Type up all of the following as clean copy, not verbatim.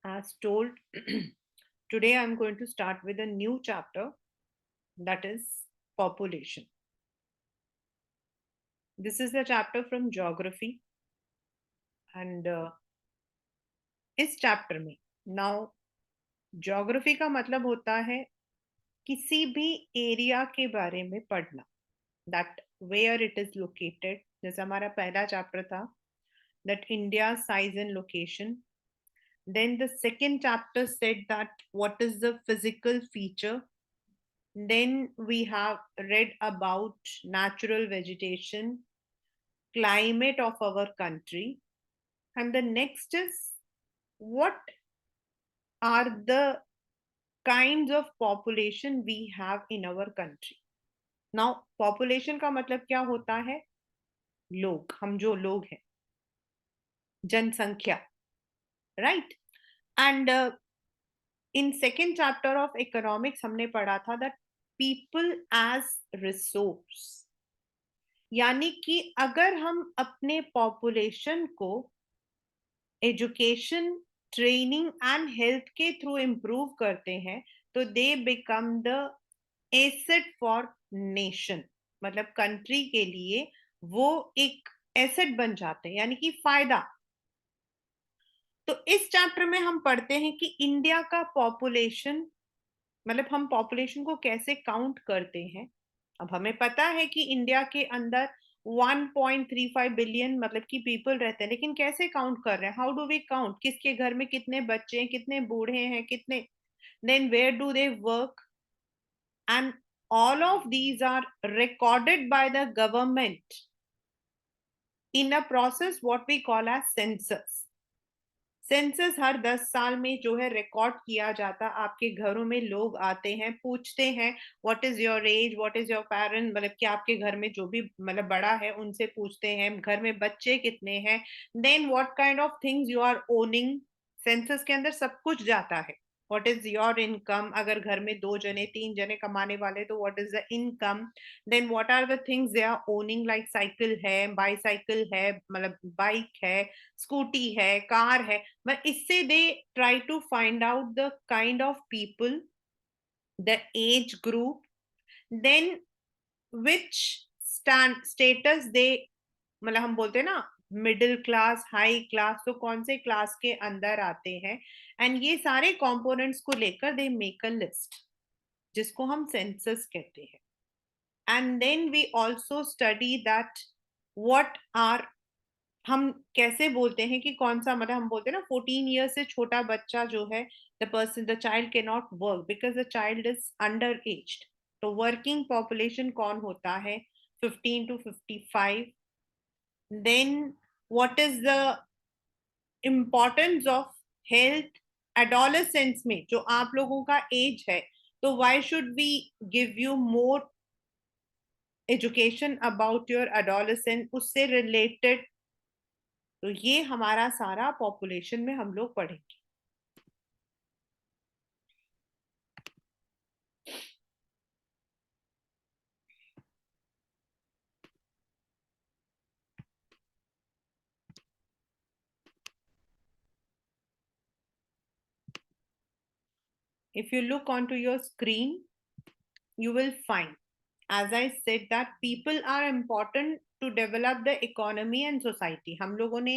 As told, today I'm going to start with a new chapter, that is population. This is a chapter from geography, and इस chapter में now geography का मतलब होता है किसी भी एरिया के बारे में पढ़ना, that where it is located. जैसे हमारा पहला चैप्टर था, that India size and location. Then the second chapter said that what is the physical feature. Then we have read about natural vegetation, climate of our country. And the next is what are the kinds of population we have in our country. Now, population का मतलब क्या होता है? लोग, हम जो लोग हैं, जनसंख्या, right? And in second chapter of economics हमने पढ़ा था that people as resource, यानी कि अगर हम अपने पॉपुलेशन को एजुकेशन, ट्रेनिंग एंड हेल्थ के थ्रू इम्प्रूव करते हैं तो they become the asset for nation. मतलब कंट्री के लिए वो एक एसेट बन जाते हैं, यानी कि फायदा. तो इस चैप्टर में हम पढ़ते हैं कि इंडिया का पॉपुलेशन, मतलब हम पॉपुलेशन को कैसे काउंट करते हैं. अब हमें पता है कि इंडिया के अंदर 1.35 बिलियन मतलब कि पीपल रहते हैं, लेकिन कैसे काउंट कर रहे हैं? How do we count? किसके घर में कितने बच्चे हैं, कितने बूढ़े हैं, कितने, then where do they work, and all of these are recorded by the government in a process what we call as census. Census हर 10 साल में जो है रिकॉर्ड किया जाता. आपके घरों में लोग आते हैं, पूछते हैं what is your age, what is your parent, मतलब कि आपके घर में जो भी मतलब बड़ा है उनसे पूछते हैं घर में बच्चे कितने हैं. Then what kind of things you are owning. Census के अंदर सब कुछ जाता है. व्हाट इज योर इनकम, अगर घर में 2 जने 3 जने कमाने वाले तो what is the income. Then what are the things they are owning, like cycle है, बाईसाइकिल है, मतलब बाइक है, स्कूटी है, कार है. But इससे they try to find out the kind of people, the age group, then which status they, मतलब हम बोलते हैं ना मिडिल क्लास, हाई क्लास, तो कौन से क्लास के अंदर आते हैं. एंड ये सारे कंपोनेंट्स को लेकर दे मेक अ लिस्ट, जिसको हम सेंसस कहते हैं. And then we also study that what are, हम कैसे बोलते हैं कि कौन सा, मतलब हम बोलते हैं ना 14 ईयर से छोटा बच्चा जो है, the child can not work because the child is under aged. तो वर्किंग पॉपुलेशन कौन होता है? 15 to 55. Then what is the importance of health adolescence में, जो आप लोगों का एज है, तो why should we give you more education about your adolescent, उससे रिलेटेड. तो ये हमारा सारा पॉपुलेशन में हम लोग पढ़ेंगे. If you look onto your screen, you will find, as I said, that people are important to develop the economy and society. हम लोगों ने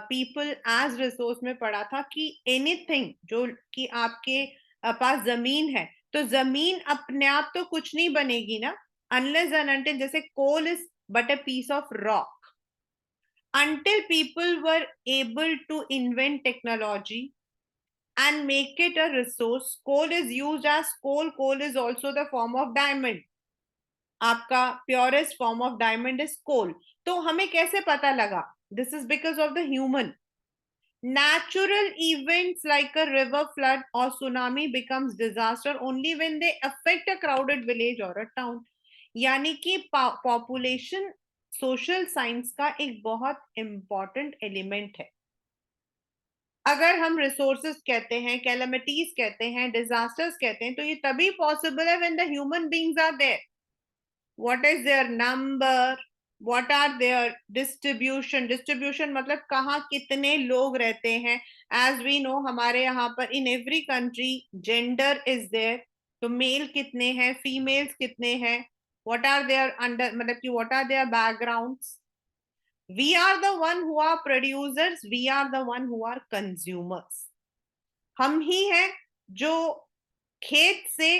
people as resource में पढ़ा था कि anything जो कि आपके पास जमीन है, तो जमीन अपने आप तो कुछ नहीं बनेगी ना, unless and until, जैसे coal is but a piece of rock. Until people were able to invent technology and make it a resource. Coal is used as coal. Coal is also the form of diamond. आपका purest form of diamond is coal. तो हमें कैसे पता लगा? This is because of the human. Natural events like a river flood or tsunami becomes disaster only when they affect a crowded village or a town. यानी कि population social science का एक बहुत important element है. अगर हम resources कहते हैं, कैलेमिटीज कहते हैं, डिजास्टर्स कहते हैं, तो ये तभी पॉसिबल है when the human beings are there. What is their number, what are their distribution मतलब कहाँ कितने लोग रहते हैं. as we know हमारे यहाँ पर in every country gender is there. तो मेल कितने हैं, फीमेल्स कितने हैं, what are their under मतलब कि what are their backgrounds. we are the one who are producers, we are the one who are consumers. हम ही हैं जो खेत से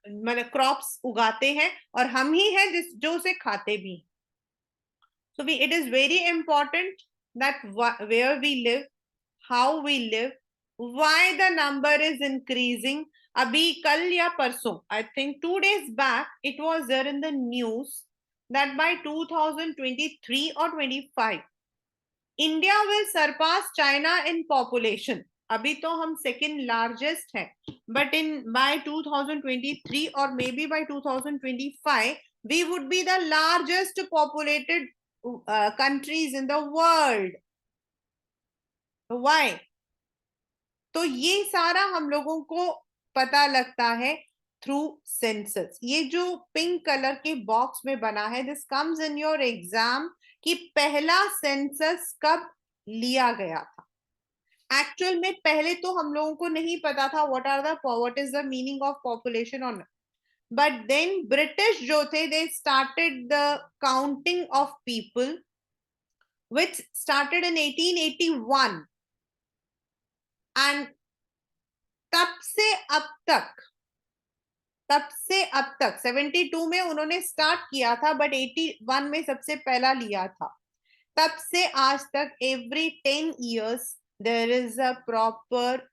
मतलब क्रॉप्स उगाते हैं और हम ही हैं जिस जो उसे खाते भी. So it is very important that where we live, how we live, why the number is increasing. अभी कल या परसों, I think 2 days back, it was there in the news that by 2023 or 25, India will surpass China in population. अभी तो हम second largest हैं, but by 2023 or maybe by 2025, we would be the largest populated countries in the world. Why? तो ये सारा हम लोगों को पता लगता है थ्रू सेंसस. ये जो पिंक कलर के बॉक्स में बना है, this comes in your exam कि पहला सेंसस कब लिया गया था. एक्चुअल में पहले तो हम लोगों को नहीं पता था what is the meaning of population on. But then British जो थे, they started the counting of people which started in 1881 and तब से अब तक 72 में उन्होंने स्टार्ट किया था, बट 81 में सबसे पहला लिया था. तब से आज तक every 10 years there is a proper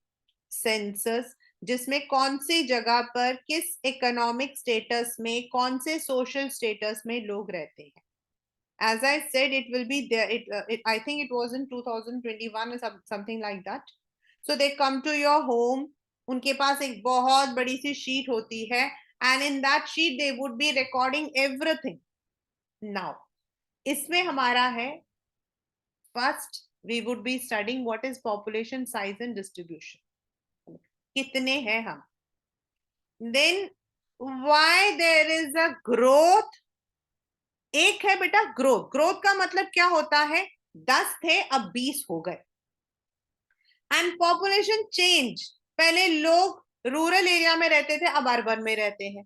census जिसमें कौन सी जगह पर किस इकोनॉमिक स्टेटस में, कौन से सोशल स्टेटस में लोग रहते हैं. As I said, it will be there. I think it was in 2021 or something like that. So they come to your home. उनके पास एक बहुत बड़ी सी शीट होती है, and in that sheet they would be recording everything. Now, इसमें हमारा है first we would be studying what is population size and distribution. कितने हैं हम. Then why there is a growth. एक है बेटा ग्रोथ. ग्रोथ का मतलब क्या होता है, 10 थे अब 20 हो गए. एंड पॉपुलेशन चेंज, पहले लोग रूरल एरिया में रहते थे अब अर्बन में रहते हैं.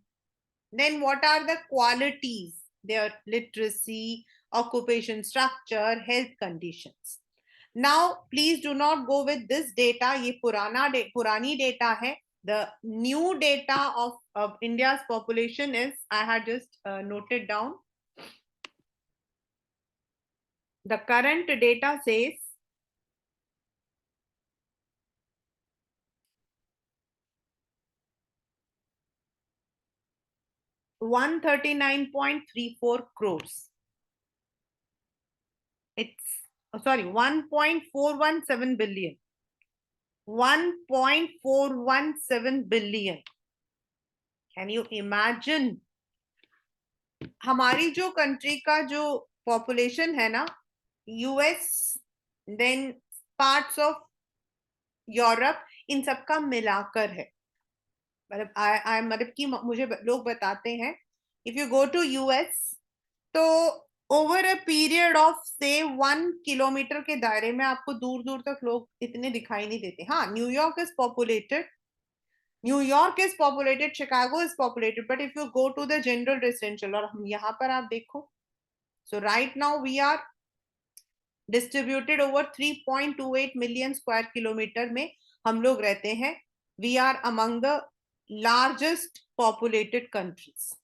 Then what are the qualities, their literacy, occupation structure, health conditions. Now please do not go with this data. ये पुरानी डेटा है. The new data of India's population is, I had just noted down. The current data says 139.34 crores. It's sorry, 1.417 billion. 1.417 billion. Can you imagine? हमारी जो country का जो population है ना, US, then parts of Europe, इन सबका मिलाकर है. मतलब कि मुझे लोग बताते हैं, if you go to US तो ओवर अ पीरियड ऑफ से 1 किलोमीटर के दायरे में आपको दूर दूर तक लोग इतने दिखाई नहीं देते. हाँ, New York is populated, Chicago is populated, but if you go to the general residential, और हम यहाँ पर आप देखो, so right now we are distributed over 3.28 million square kilometre में हम लोग रहते हैं. We are among the largest populated countries.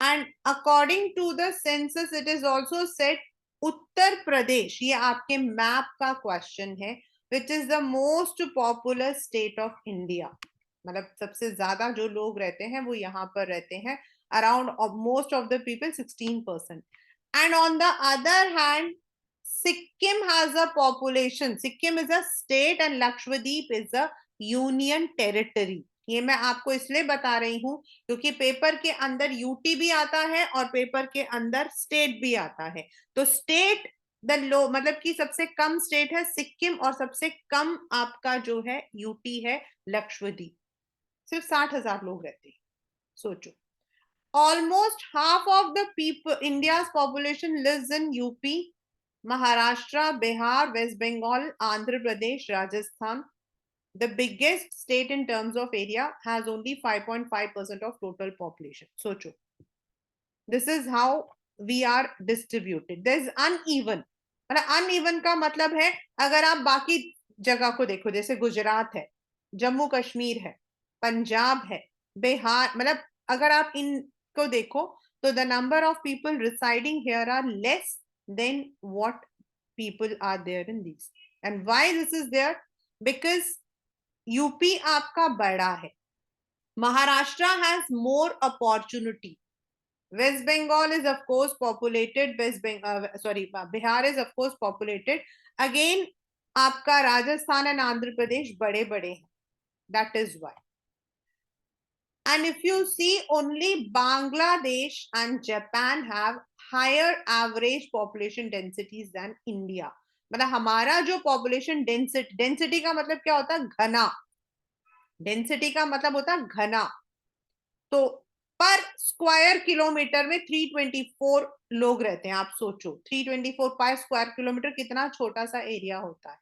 And according to the census, it is also said Uttar Pradesh, ये आपके मैप का क्वेश्चन है, which is the most populous state of India. मतलब सबसे ज्यादा जो लोग रहते हैं वो यहाँ पर रहते हैं, around most of the people 16%. And on the other hand, Sikkim has a population. Sikkim is a state and Lakshadweep is a union territory. ये मैं आपको इसलिए बता रही हूं क्योंकि पेपर के अंदर यूटी भी आता है और पेपर के अंदर स्टेट भी आता है. तो स्टेट द लो मतलब कि सबसे कम स्टेट है सिक्किम और सबसे कम आपका जो है यूटी है लक्षद्वीप. सिर्फ 60,000 लोग रहते हैं. सोचो. almost half of the people, India's population lives in UP, Maharashtra, Bihar, West Bengal, Andhra Pradesh, Rajasthan. The biggest state in terms of area has only 5.5% of total population. Socho. This is how we are distributed. There is uneven. मतलब uneven का मतलब है अगर आप बाकी जगह को देखो, जैसे गुजरात है, जम्मू कश्मीर है, पंजाब है, बिहार, मतलब अगर आप इनको देखो तो the number of people residing here are less than what people are there in these. And why this is there? Because UP आपका बड़ा है, Maharashtra has more opportunity, West Bengal is of course populated, Bihar is of course populated. Again, आपका Rajasthan and Andhra Pradesh बड़े बड़े हैं. That is why. And if you see, only Bangladesh and Japan have higher average population densities than India. मतलब हमारा जो population density का मतलब क्या होता है? घना. Density का मतलब होता है घना. तो पर स्क्वायर किलोमीटर में 324 लोग रहते हैं. आप सोचो 324 पर स्क्वायर किलोमीटर कितना छोटा सा एरिया होता है.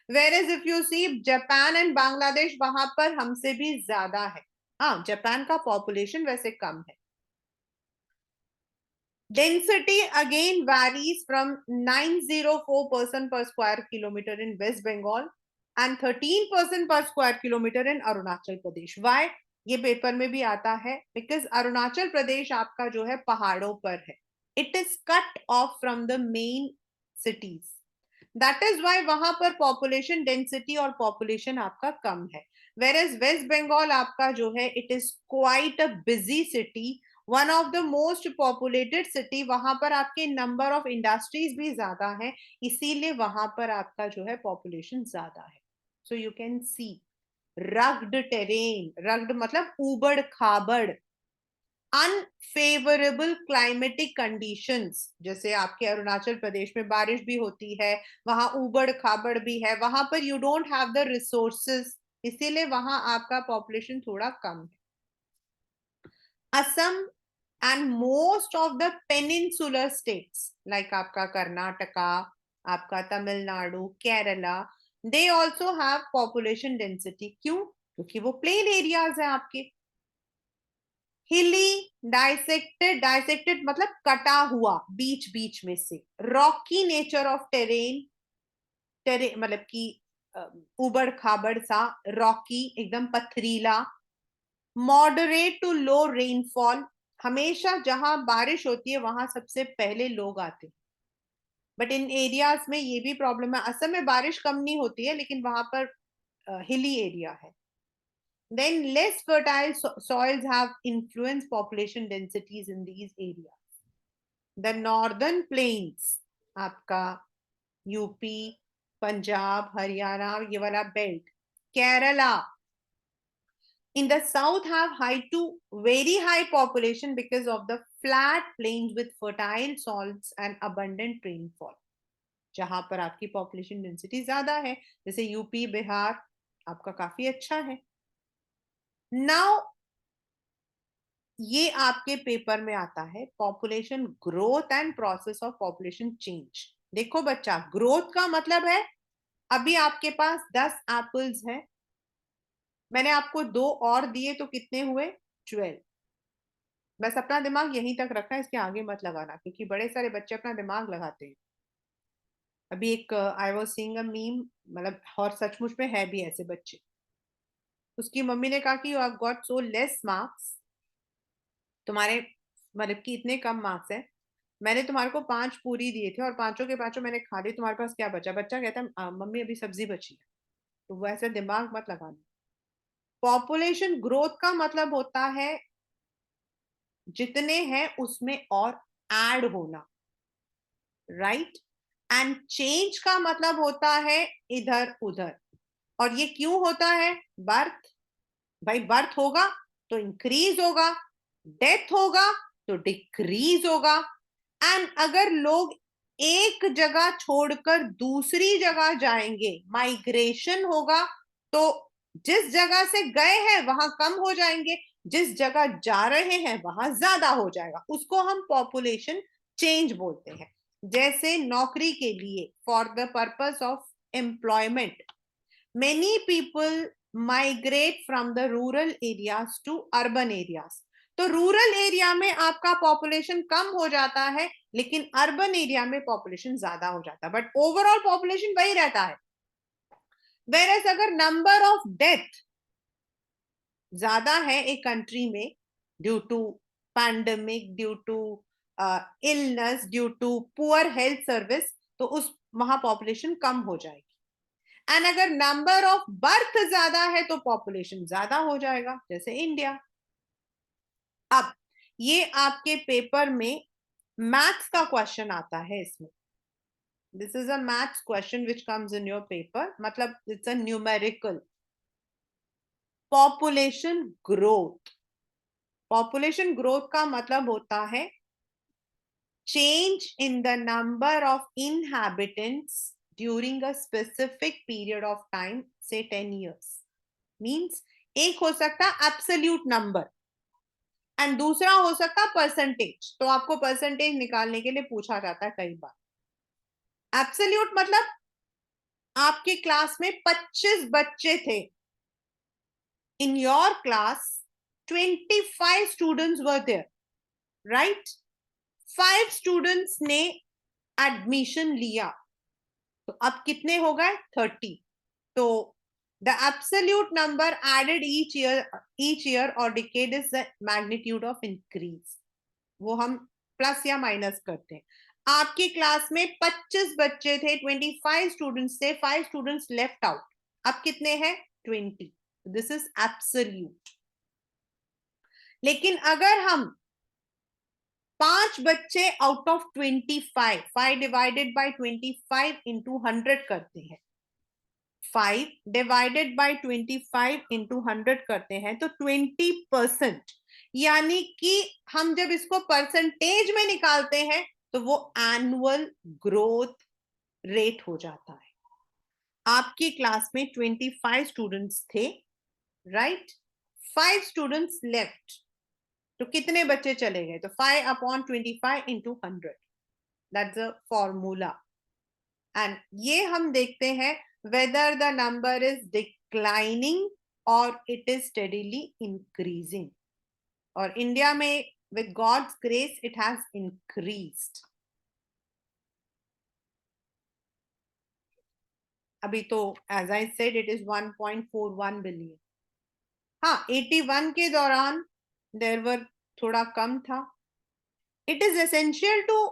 Whereas if you see Japan and Bangladesh, वहां पर हमसे भी ज्यादा है. हाँ, जापान का पॉपुलेशन वैसे कम है. Density again varies from 904% per square kilometer in West Bengal and 13% per square kilometer in Arunachal Pradesh. Why? ये पेपर में भी आता है, बिकॉज अरुणाचल प्रदेश आपका जो है पहाड़ों पर है. It is cut off from the main cities. That is why वहां पर पॉपुलेशन डेंसिटी और पॉपुलेशन आपका कम है. वेयर एज वेस्ट बंगाल आपका जो है it is quite a busy city, one of the most populated city. वहां पर आपके नंबर ऑफ इंडस्ट्रीज भी ज्यादा है, इसीलिए वहां पर आपका जो है पॉपुलेशन ज्यादा है. So you can see rugged terrain. Rugged मतलब उबड़ खाबड़. अनफेवरेबल क्लाइमेटिक कंडीशंस, जैसे आपके अरुणाचल प्रदेश में बारिश भी होती है, वहां उबड़ खाबड़ भी है, वहां पर you don't have the resources, इसीलिए वहां आपका पॉपुलेशन थोड़ा कम है. Assam and most of the peninsular states like आपका कर्नाटका, आपका Tamil Nadu, Kerala, they also have population density. क्यों? क्योंकि वो प्लेन एरियाज है आपके. हिली, डाइसेक्टेड मतलब कटा हुआ बीच बीच में से. रॉकी नेचर ऑफ टेरेन, मतलब कि उबड़ खाबड़ सा, रॉकी एकदम पथरीला. मॉडरेट टू लो रेनफॉल, हमेशा जहां बारिश होती है वहां सबसे पहले लोग आते हैं. बट इन एरियाज में ये भी प्रॉब्लम है, असम में बारिश कम नहीं होती है लेकिन वहां पर हिली एरिया है. Then less fertile soils have influenced population densities in these areas. The northern plains, आपका यूपी, पंजाब, हरियाणा, ये वाला belt, Kerala, in the south have high to very high population because of the flat plains with fertile soils and abundant rainfall. जहां पर आपकी population density ज्यादा है, जैसे UP, Bihar आपका काफी अच्छा है. नाउ ये आपके पेपर में आता है population growth and process of population change. देखो बच्चा, ग्रोथ का मतलब है अभी आपके पास 10 एप्पल्स हैं, मैंने आपको 2 और दिए तो कितने हुए? 12. बस अपना दिमाग यहीं तक रखना, इसके आगे मत लगाना, क्योंकि बड़े सारे बच्चे अपना दिमाग लगाते हैं. अभी एक I was seeing a meme, मतलब और सचमुच में है भी ऐसे बच्चे. उसकी मम्मी ने कहा कि you have got so less marks, तुम्हारे मतलब कि इतने कम मार्क्स हैं, मैंने तुम्हारे को 5 पूरी दिए थे और पांचों के पांचों मैंने खा ली, तुम्हारे पास क्या बचा? बच्चा कहता है मम्मी अभी सब्जी बची है. तो वैसे दिमाग मत लगाना. पॉपुलेशन ग्रोथ का मतलब होता है जितने हैं उसमें और ऐड होना, राइट. एंड चेंज का मतलब होता है इधर उधर. और ये क्यों होता है? बर्थ, भाई बर्थ होगा तो इंक्रीज होगा, डेथ होगा तो डिक्रीज होगा. एंड अगर लोग एक जगह छोड़कर दूसरी जगह जाएंगे, माइग्रेशन होगा, तो जिस जगह से गए हैं वहां कम हो जाएंगे. जिस जगह जा रहे हैं वहां ज्यादा हो जाएगा, उसको हम पॉपुलेशन चेंज बोलते हैं। जैसे नौकरी के लिए, for the purpose of employment, many people migrate from the rural areas to urban areas। तो रूरल एरिया में आपका पॉपुलेशन कम हो जाता है, लेकिन अर्बन एरिया में पॉपुलेशन ज्यादा हो जाता है, बट ओवरऑल पॉपुलेशन वही रहता है। वेरएस अगर नंबर ऑफ डेथ ज्यादा है एक कंट्री में, due to pandemic, due to illness, due to poor health service, तो उस वहां पॉपुलेशन कम हो जाएगी। एंड अगर नंबर ऑफ बर्थ ज्यादा है तो पॉपुलेशन ज्यादा हो जाएगा, जैसे इंडिया। अब ये आपके पेपर में मैथ्स का क्वेश्चन आता है इसमें। This is a maths question which comes in your paper, मतलब it's a numerical. Population growth, population growth का मतलब होता है change in the number of inhabitants during a specific period of time, say 10 years। Means एक हो सकता है absolute number and दूसरा हो सकता है परसेंटेज। तो आपको परसेंटेज निकालने के लिए पूछा जाता है कई बार। एब्सोल्यूट मतलब आपके क्लास में 25 बच्चे थे, in your class 25 students were there, right? 5 students ने एडमिशन लिया, तो अब कितने हो गए? 30। तो the absolute number added each year or decade is the magnitude of increase। वो हम प्लस या माइनस करते हैं। आपकी क्लास में 25 बच्चे थे, 25 स्टूडेंट्स थे, 5 स्टूडेंट्स लेफ्ट आउट, अब कितने हैं? 20। This is absolute. लेकिन अगर हम 5 बच्चे out of 25, 5 divided by 25 into 100 करते हैं, 5 डिवाइडेड बाई 25 इंटू 100 करते हैं, तो 20%। यानी कि हम जब इसको परसेंटेज में निकालते हैं तो वो एनुअल ग्रोथ रेट हो जाता है। आपकी क्लास में 25 स्टूडेंट्स थे, राइट? 5 स्टूडेंट्स लेफ्ट, तो कितने बच्चे चले गए? तो 5 upon 25 into 100, that's a formula. And ये हम देखते हैं whether the number is declining or it is steadily increasing। और इंडिया में with God's grace it has increased। अभी तो as I said it is 1.41 billion। हाँ, 81 के दौरान there were थोड़ा कम था। It is essential to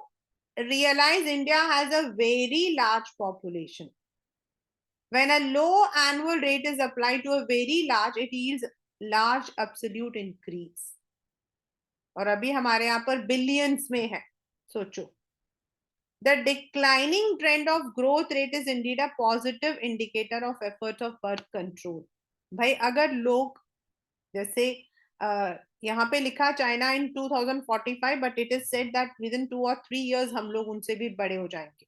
realize India has a very large population। When a low annual rate is applied to a very large, it yields large absolute increase। और अभी हमारे यहाँ पर बिलियंस में है, सोचो। The declining trend of growth rate is indeed a positive indicator of efforts of birth control। भाई अगर लोग, जैसे यहाँ पे लिखा China in 2045, but it is said that with in 2 or 3 years हम लोग उनसे भी बड़े हो जाएंगे।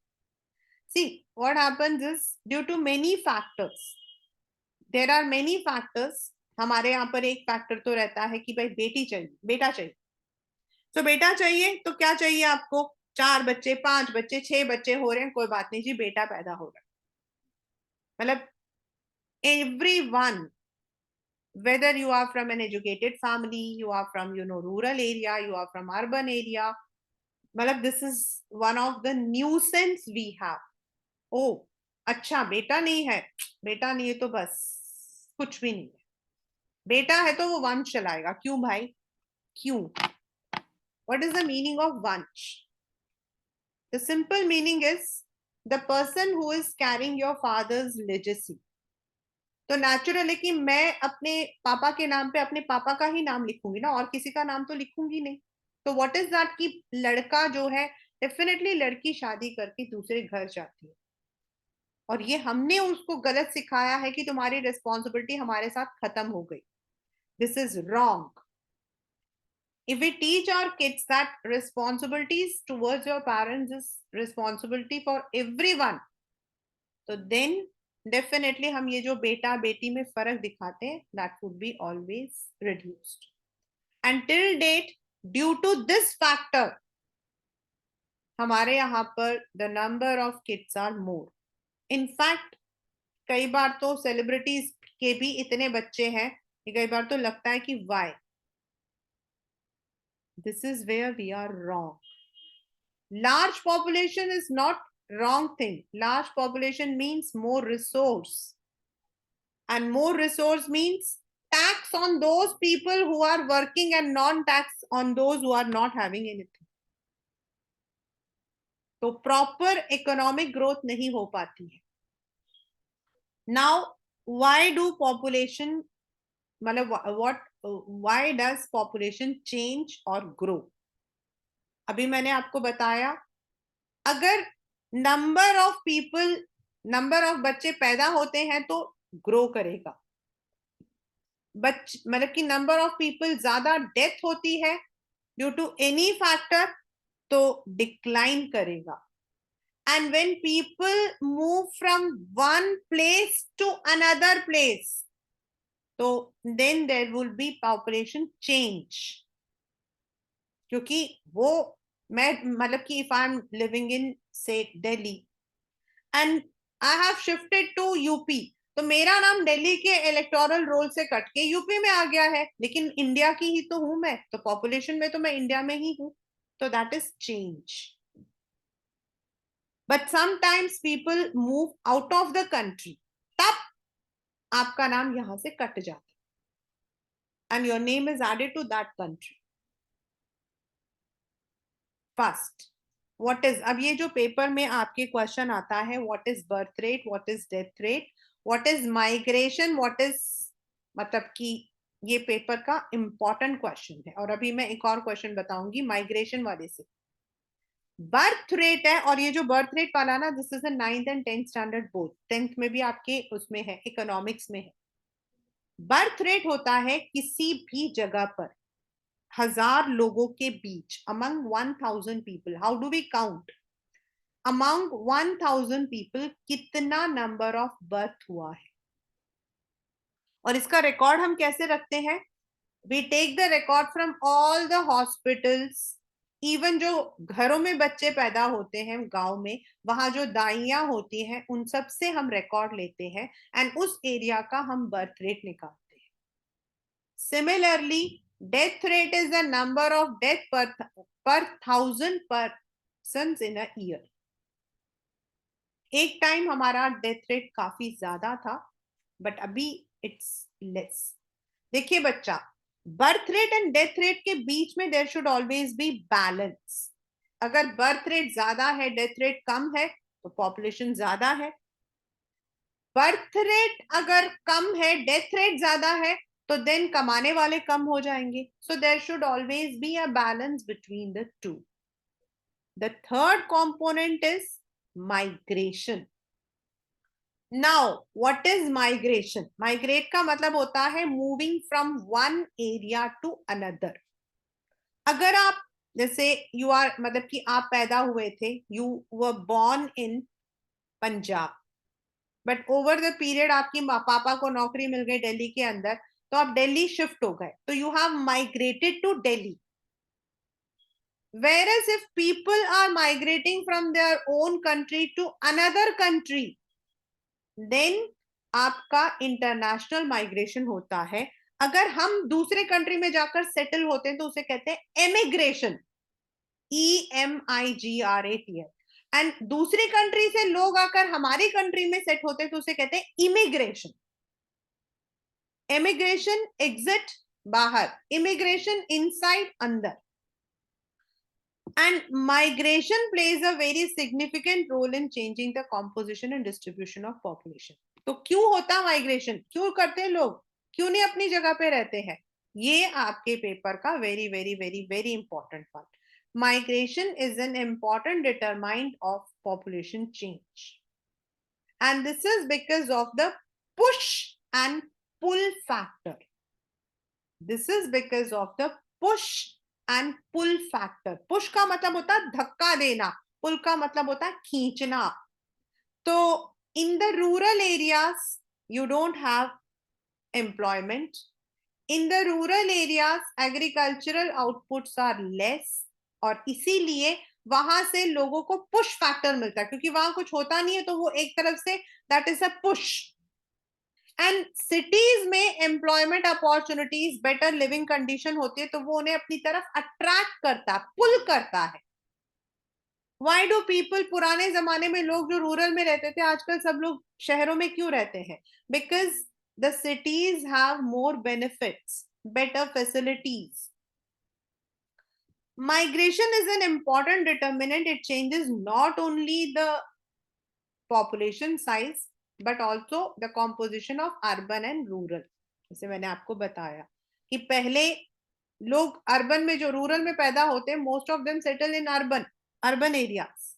See, what happens is due to many factors, there are many factors। हमारे यहाँ पर एक फैक्टर तो रहता है कि भाई बेटी चाहिए, बेटा चाहिए। तो बेटा चाहिए तो क्या चाहिए आपको? 4 बच्चे, 5 बच्चे, 6 बच्चे हो रहे हैं, कोई बात नहीं जी, बेटा पैदा हो रहा है। मतलब everyone, whether you are from an educated family, you are from rural area, you are from urban area, मतलब this is one of the nuisance we have। ओ अच्छा, बेटा नहीं है, बेटा नहीं है तो बस कुछ भी नहीं है, बेटा है तो वो वंश चलाएगा। क्यों भाई, क्यों? What is the meaning of वंश? The simple meaning is the person who is carrying your father's legacy. तो नेचुरल है कि मैं अपने पापा के नाम पे अपने पापा का ही नाम लिखूंगी ना, और किसी का नाम तो लिखूंगी नहीं। तो व्हाट इज दैट कि लड़का जो है, डेफिनेटली लड़की शादी करके दूसरे घर जाती है, और ये हमने उसको गलत सिखाया है कि तुम्हारी रिस्पॉन्सिबिलिटी हमारे साथ खत्म हो गई। This is wrong. If we teach our kids that responsibilities towards your parents is responsibility for everyone, तो then definitely हम ये जो बेटा बेटी में फर्क दिखाते हैं, that would be always reduced। And till date due to this factor हमारे यहाँ पर the number of kids are more. In fact कई बार तो सेलिब्रिटीज के भी इतने बच्चे हैं कि कई बार तो लगता है कि why. This is where we are wrong. Large population is not wrong thing. Large population means more resource, and more resource means tax on those people who are working and non-tax on those who are not having anything. तो proper economic growth नहीं हो पाती है. Now why do population मतलब what why does population change और grow. अभी मैंने आपको बताया अगर नंबर ऑफ बच्चे पैदा होते हैं तो ग्रो करेगा. मतलब कि नंबर ऑफ पीपल ज्यादा डेथ होती है ड्यू टू एनी फैक्टर तो डिक्लाइन करेगा. And when people move from one place to another place तो then there will be population change. क्योंकि वो मैं मतलब कि if I am living in say Delhi and I have shifted to UP तो मेरा नाम दिल्ली के इलेक्टोरल रोल से कट के यूपी में आ गया है लेकिन इंडिया की ही तो हूं मैं तो पॉपुलेशन में तो मैं इंडिया में ही हूं तो that is change. But sometimes people move out of the country तब आपका नाम यहां से कट जाता है and your name is added to that country. First what is अब ये जो पेपर में आपके क्वेश्चन आता है what is birth rate what is death rate what is migration what is मतलब कि ये पेपर का इंपॉर्टेंट क्वेश्चन है. और अभी मैं एक और क्वेश्चन बताऊंगी माइग्रेशन वाले से. बर्थ रेट है और ये जो बर्थ रेट वाला ना this is the 9th and 10th standard board. 10th में भी आपके उसमें है इकोनॉमिक्स में है. बर्थ रेट होता है किसी भी जगह पर 1000 लोगों के बीच among 1000 people how do we count among 1000 people कितना नंबर ऑफ बर्थ हुआ है. और इसका रिकॉर्ड हम कैसे रखते हैं. We take the record from all the hospitals. Even जो घरों में बच्चे पैदा होते हैं गांव में वहां जो दाइयां होती हैं उन सब से हम रिकॉर्ड लेते हैं एंड उस एरिया का हम बर्थ रेट निकालते हैं. Similarly death rate is the number of death per 1000 persons in a year. एक टाइम हमारा डेथ रेट काफी ज्यादा था बट अभी इट्स लेस. देखिए बच्चा birth rate and death rate के बीच में there should always be balance. अगर बर्थ रेट ज्यादा है डेथ रेट कम है तो पॉपुलेशन ज्यादा है. बर्थ रेट अगर कम है डेथ रेट ज्यादा है तो देन कमाने वाले कम हो जाएंगे. So there should always be a balance between the two. The third component is migration. Now what is migration. Migrate का मतलब होता है moving from one area to another. अगर आप जैसे यू आर मतलब कि आप पैदा हुए थे you were born in Punjab but over the period आपकी पापा को नौकरी मिल गई दिल्ली के अंदर तो आप दिल्ली शिफ्ट हो गए तो you have migrated to Delhi. whereas if people are migrating from their own country to another country then आपका इंटरनेशनल माइग्रेशन होता है. अगर हम दूसरे कंट्री में जाकर सेटल होते हैं तो उसे कहते हैं एमिग्रेशन. EMIGRATL. एंड दूसरी कंट्री से लोग आकर हमारी कंट्री में सेट होते हैं तो उसे कहते हैं इमिग्रेशन. इमिग्रेशन एग्जिट बाहर इमिग्रेशन इनसाइड अंदर. And migration plays a very significant role in changing the composition and distribution of population. तो क्यों होता माइग्रेशन क्यों करते हैं लोग क्यों नहीं अपनी जगह पे रहते हैं. ये आपके पेपर का very very very very important part. Migration is an important determinant of population change. And this is because of the push and pull factor. This is because of the push and pull factor. Push का मतलब होता है धक्का देना पुल का मतलब होता है खींचना. तो in the rural areas you don't have employment in the rural areas agricultural outputs are less, और इसीलिए वहां से लोगों को पुश फैक्टर मिलता है, क्योंकि वहां कुछ होता नहीं है, तो वो एक तरफ से that is a push. And cities में employment opportunities, better living condition होती है, तो वो उन्हें अपनी तरफ अट्रैक्ट करता है, पुल करता है। वाई डू पीपल, पुराने जमाने में लोग जो रूरल में रहते थे, आजकल सब लोग शहरों में क्यों रहते हैं? Because the cities have more benefits, better facilities. Migration is an important determinant. It changes not only the population size but also the composition of urban and rural. जैसे मैंने आपको बताया कि पहले लोग अर्बन में, जो रूरल में पैदा होते हैं, most of them settle in urban areas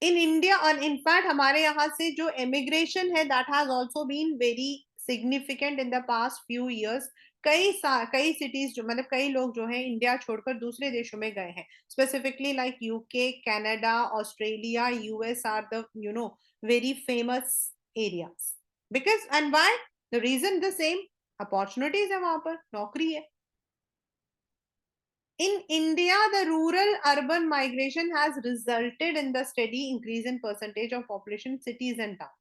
in India. और इनफैक्ट हमारे यहाँ से जो एमिग्रेशन है, that has also been very significant in the past few years. कई सिटीज जो, मतलब कई लोग जो हैं इंडिया छोड़कर दूसरे देशों में गए हैं, specifically like UK, Canada, Australia, US are the very famous areas. Because and why? The reason the same, opportunities है, वहां पर नौकरी है। In India, the rural-urban migration has resulted in the steady increase in percentage of population cities and towns.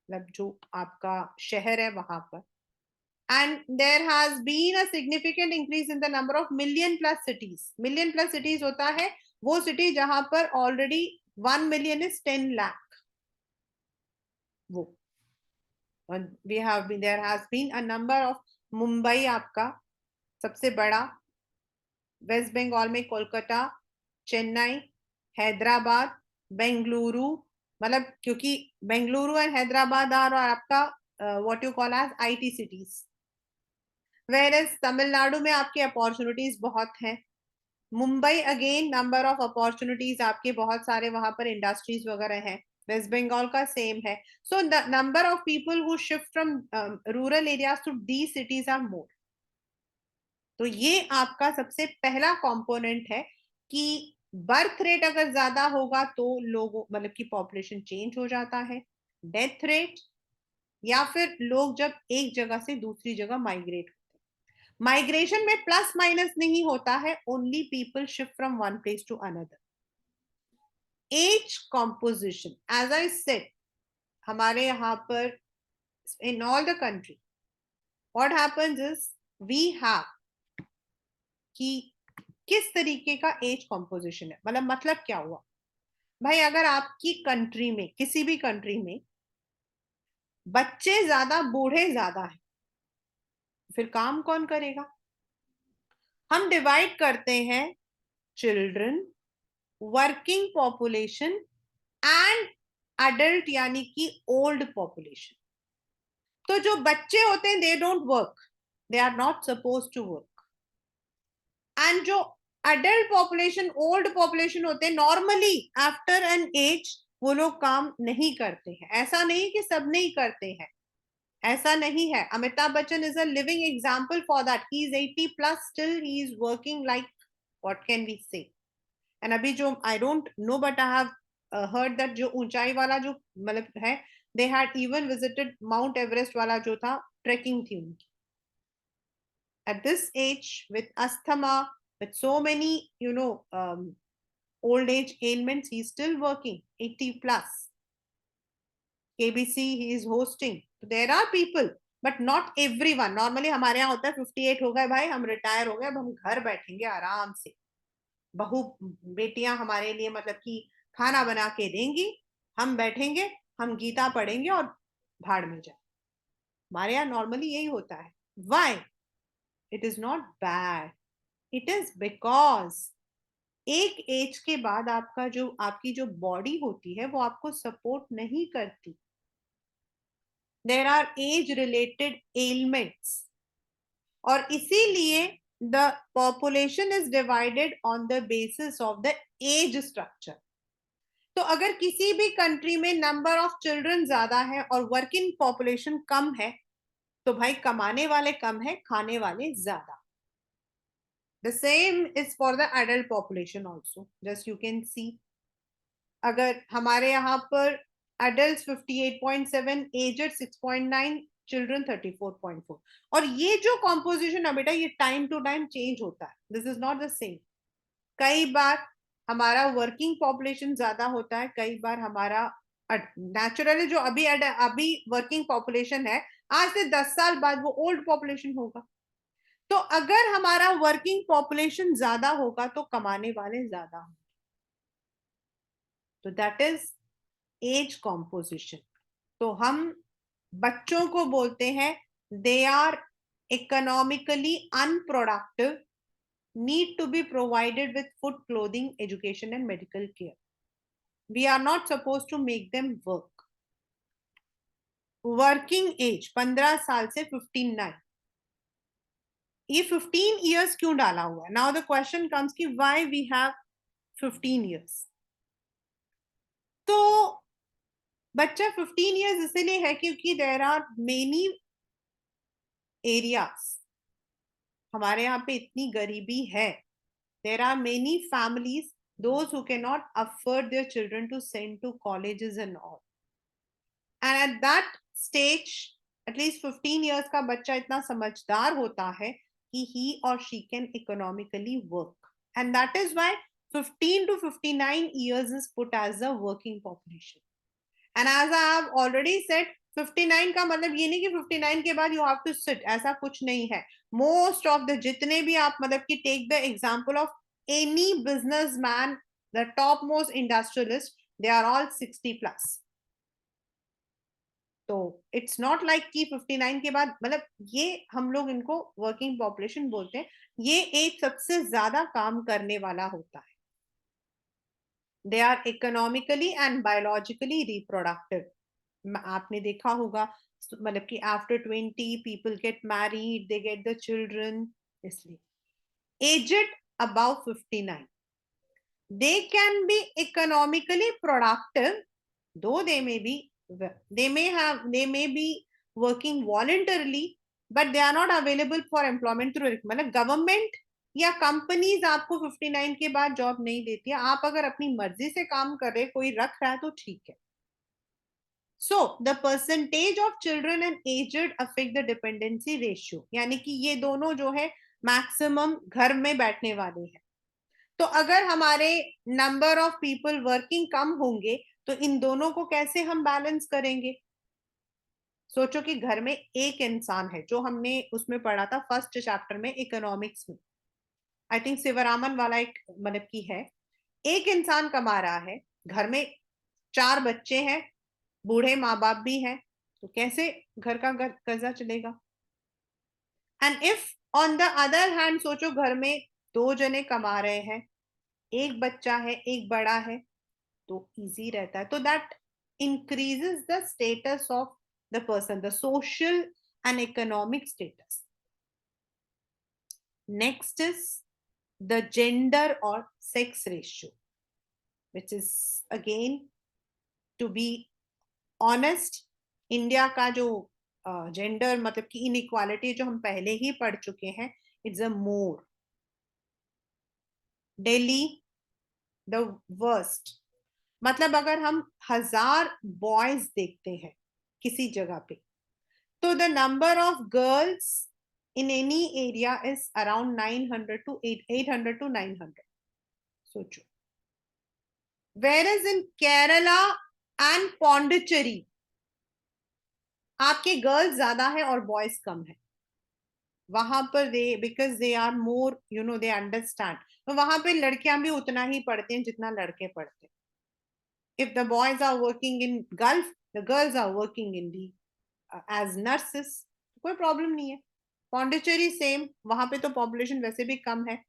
मतलब जो आपका शहर है वहां पर, and there has been a significant increase in the number of million plus cities. Million plus cities होता है वो सिटी जहां पर already 1 million is 10 lakh. वो there has been a number of Mumbai आपका सबसे बड़ा, वेस्ट बंगाल में कोलकाता, चेन्नई, हैदराबाद, बेंगलुरु, मतलब क्योंकि बेंगलुरु एंड हैदराबाद आर आपका what you call as IT cities. Whereas Tamil Nadu में आपके अपॉर्चुनिटीज बहुत हैं। Mumbai again number of opportunities आपके बहुत सारे, वहां पर इंडस्ट्रीज वगैरह हैं। वेस्ट बंगाल का सेम है। So the number of people who shift from rural areas to the cities are more. तो ये आपका सबसे पहला कंपोनेंट है कि बर्थ रेट अगर ज्यादा होगा तो लोगों, मतलब की पॉपुलेशन चेंज हो जाता है। डेथ रेट, या फिर लोग जब एक जगह से दूसरी जगह माइग्रेट होते हैं। माइग्रेशन में प्लस माइनस नहीं होता है, only people shift from one place to another. As composition, as I said, हमारे यहाँ पर in all the country what happens is we have कि किस तरीके का एज कॉम्पोजिशन है। मतलब क्या हुआ भाई, अगर आपकी कंट्री में, किसी भी कंट्री में बच्चे ज्यादा, बूढ़े ज्यादा है, फिर काम कौन करेगा? हम डिवाइड करते हैं children, working population and adult, यानी कि ओल्ड पॉपुलेशन। तो जो बच्चे होते हैं, they don't work, they are not suppose to work. And जो अडल्ट पॉपुलेशन, ओल्ड पॉपुलेशन होते हैं, नॉर्मली आफ्टर एन एज वो लोग काम नहीं करते हैं। ऐसा नहीं कि सब नहीं करते हैं, ऐसा नहीं है। Amitabh Bachchan is a living example for that. He is 80 plus, still he is working like, what can we say. And अभी जो, I don't know but I have heard that जो ऊंचाई वाला जो मतलब है, they had even visited Mount Everest वाला जो था, ट्रेकिंग थी उनकी। At this age, with asthma, with so many old age ailments, he's still working, 80 plus. KBC he is hosting. So there are people, but not everyone. Normally हमारे यहाँ होता है 58 हो गए भाई, हम रिटायर हो गए, अब हम घर बैठेंगे आराम से, बहू बेटियां हमारे लिए मतलब कि खाना बना के देंगी, हम बैठेंगे, हम गीता पढ़ेंगे और भाड़ में जाए। हमारे यहाँ नॉर्मली यही होता है। Why? It is not bad, it is because एक एज के बाद आपकी जो बॉडी होती है वो आपको सपोर्ट नहीं करती। There are age related elements, और इसीलिए the population is divided on the basis of the age structure. तो अगर किसी भी कंट्री में नंबर ऑफ चिल्ड्रन ज्यादा है और वर्किंग पॉपुलेशन कम है, तो भाई कमाने वाले कम है, खाने वाले ज्यादा। The same is for the adult population also. Just you can see, अगर हमारे यहाँ पर adults 58.7, aged 6.9, चिल्ड्रन 34.4। और ये जो कॉम्पोजिशन है बेटा, ये टाइम टू टाइम चेंज होता है, this is not the same. कई बार हमारा वर्किंग पॉपुलेशन ज्यादा होता है, कई बार हमारा नेचुरली जो अभी अभी वर्किंग पॉपुलेशन है, आज से 10 साल बाद वो ओल्ड पॉपुलेशन होगा। तो अगर हमारा वर्किंग पॉपुलेशन ज्यादा होगा तो कमाने वाले ज्यादा होंगे। तो दैट इज एज कॉम्पोजिशन। तो हम बच्चों को बोलते हैं they are economically unproductive, need to be provided with food, clothing, education and medical care. We are not supposed to make them work. Working age 15 साल से 59, ये 15 years क्यों डाला हुआ है? Now the question comes कि why we have 15 years? तो बच्चा 15 years इसलिए है क्योंकि there are many areas, हमारे यहाँ पे इतनी गरीबी है, there are many families, those who cannot afford their children to send to colleges and all. And at that stage, at least 15 years का बच्चा इतना समझदार होता है कि he or she can economically work. And that is why 15 to 59 years is put as a working population. And as I have already said, 59 का मतलब ये नहीं कि 59 के बाद you have to sit, ऐसा कुछ नहीं है। Most of the जितने भी आप मतलब कि take the example of any businessman, the topmost industrialist, they are all 60 plus. तो इट्स नॉट लाइक कि 59 के बाद मतलब, ये हम लोग इनको वर्किंग पॉपुलेशन बोलते हैं, ये एक सबसे ज्यादा काम करने वाला होता है। They are economically and biologically reproductive. आपने देखा होगा मतलब कि after 20 people get married, they get the children. इसलिए aged about 59, they can be economically productive, though they may be working voluntarily, but they are not available for employment through, मतलब government या companies आपको 59 के बाद job नहीं देती है। आप अगर अपनी मर्जी से काम कर रहे, कोई रख रहा है तो ठीक है। So the percentage of children and aged affect the dependency ratio, यानी कि ये दोनों जो है मैक्सिमम घर में बैठने वाले हैं। तो अगर हमारे नंबर ऑफ पीपल वर्किंग कम होंगे तो इन दोनों को कैसे हम बैलेंस करेंगे? सोचो कि घर में एक इंसान है, जो हमने उसमें पढ़ा था फर्स्ट चैप्टर में इकोनॉमिक्स में, आई थिंक शिवरामन वाला एक मतलब की है। एक इंसान कमा रहा है, घर में 4 बच्चे हैं, बूढ़े माँ बाप भी हैं, तो कैसे घर का कर्जा चलेगा? And if on the other hand सोचो घर में 2 जने कमा रहे हैं, एक बच्चा है एक बड़ा है, तो इजी रहता है। तो that increases the status of the person, the social and economic status. Next is the gender और sex ratio, which is again to be honest, India का जो जेंडर मतलब कि इनइक्वालिटी जो हम पहले ही पढ़ चुके हैं, it's a more. Delhi the worst, मतलब अगर हम 1000 बॉयज देखते हैं किसी जगह पे, तो the number of girls in any area is around 900 to 800 to 900। सोचो, where is in Kerala and Pondicherry आपके गर्ल्स ज्यादा है और बॉयज कम है। वहां पर they because they are more they understand, तो वहां पे लड़कियां भी उतना ही पढ़ते हैं जितना लड़के पढ़ते हैं। if the boys are working in Gulf, the girls are working in the as nurses, कोई प्रॉब्लम नहीं है। पौंडीचेरी सेम, वहां पे तो पॉपुलेशन वैसे भी कम है।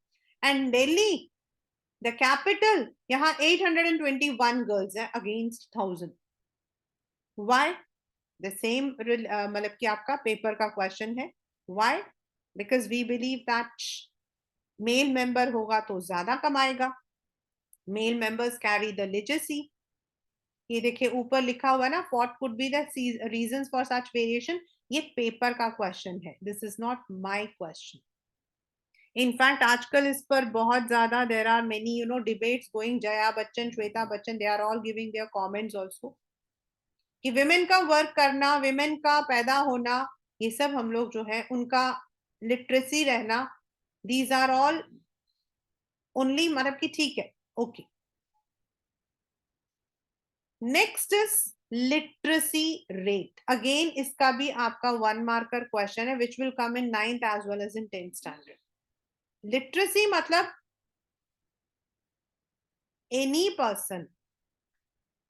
एंड दिल्ली द कैपिटल, यहाँ 821 गर्ल्स है अगेंस्ट 1000। व्हाई? द सेम मतलब कि आपका पेपर का क्वेश्चन है, why? Because we believe that male member होगा तो ज्यादा कमाएगा, male members carry the literacy. ये देखिए ऊपर लिखा हुआ है ना, what could be the reasons for such variation, ये पेपर का क्वेश्चन है, this is not my question. In fact आजकल इस पर बहुत ज्यादा there are many debates going, Jaya Bachchan, Shweta Bachchan, they are all giving their comments also. कि विमेन का वर्क करना, विमेन का पैदा होना, ये सब हम लोग जो है उनका लिटरेसी रहना, दीज आर ऑल ओनली, मतलब कि ठीक है, okay. Next is literacy rate. Again इसका भी आपका 1 मार्कर क्वेश्चन है, which will come in 9th as well as in 10th standard. Literacy मतलब एनी पर्सन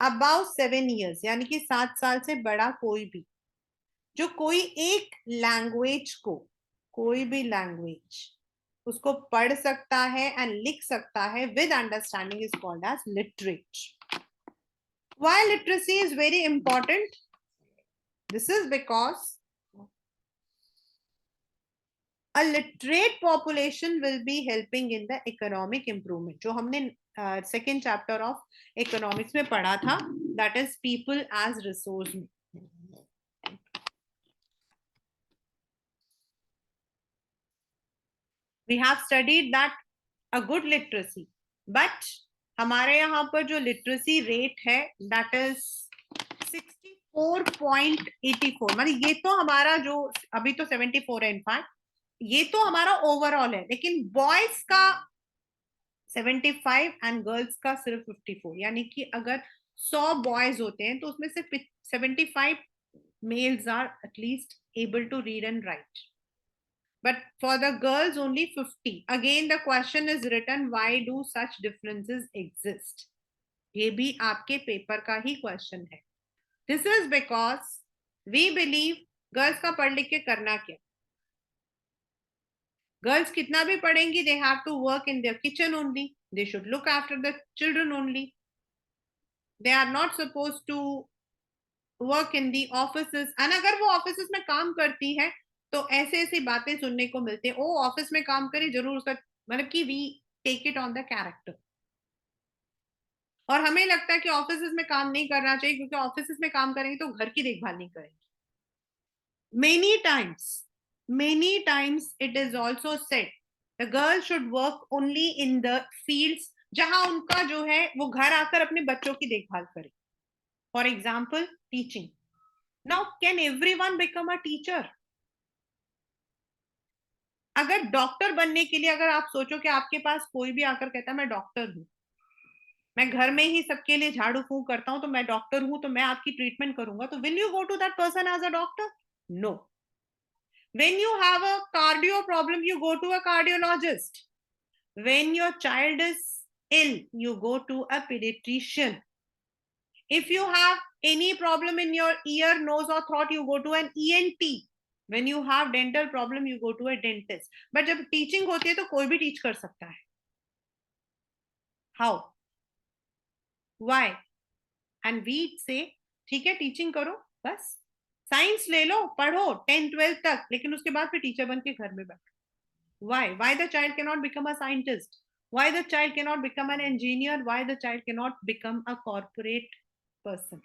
अबाउ 7 years, यानी कि 7 साल से बड़ा कोई भी, जो कोई एक लैंग्वेज को, कोई भी लैंग्वेज उसको पढ़ सकता है एंड लिख सकता है with understanding, is called as literate. Why literacy is very important? This is because a literate population will be helping in the economic improvement, जो हमने सेकेंड चैप्टर ऑफ इकोनॉमिक्स में पढ़ा था, that is people as resource. We have studied that a good literacy, but हमारे यहाँ पर जो literacy rate है दैट इज 64.84, मतलब ये तो हमारा जो अभी तो 74 है, इनफैक्ट ये तो हमारा ओवरऑल है, लेकिन बॉयज का 75 एंड गर्ल्स का सिर्फ 54, यानी कि अगर 100 बॉयज होते हैं तो उसमें से 75 males are at least able to read and write, but for the girls only 50. Again the question is written, why do such differences exist? ये भी आपके पेपर का ही क्वेश्चन है। This is because we believe girls का पढ़ लिख के करना क्या, गर्ल्स कितना भी पढ़ेंगी, they have to work in their kitchen only, they should look after the children only, they are not supposed to work in the offices। and अगर वो ऑफिस में काम करती है तो ऐसे ऐसी बातें सुनने को मिलती है, ओ ऑफिस में काम करे जरूर उसका, मतलब कि we take it on the character, और हमें लगता है कि ऑफिस में काम नहीं करना चाहिए क्योंकि ऑफिस में काम करेंगे तो घर की देखभाल नहीं करेंगे। Many times it is also said the girl should work only in the fields जहां उनका जो है वो घर आकर अपने बच्चों की देखभाल करे। For example teaching. Now can everyone become a teacher? अगर डॉक्टर बनने के लिए अगर आप सोचो कि आपके पास कोई भी आकर कहता है मैं डॉक्टर हूं, मैं घर में ही सबके लिए झाड़ू फूंक करता हूं तो मैं डॉक्टर हूं तो मैं आपकी ट्रीटमेंट करूंगा, तो will you go to that person as a doctor? No. When you have a cardio problem you go to a cardiologist, when your child is ill you go to a pediatrician, if you have any problem in your ear, nose or throat you go to an ENT, when you have dental problem you go to a dentist। but जब teaching होती है तो कोई भी teach कर सकता है। How? Why? And we से ठीक है टीचिंग करो, बस साइंस ले लो, पढ़ो 10th 12th तक, लेकिन उसके बाद फिर टीचर बन के घर में बैठो। Why the child can not become a scientist? Why the child can not become an engineer? Why the child can not become a corporate person?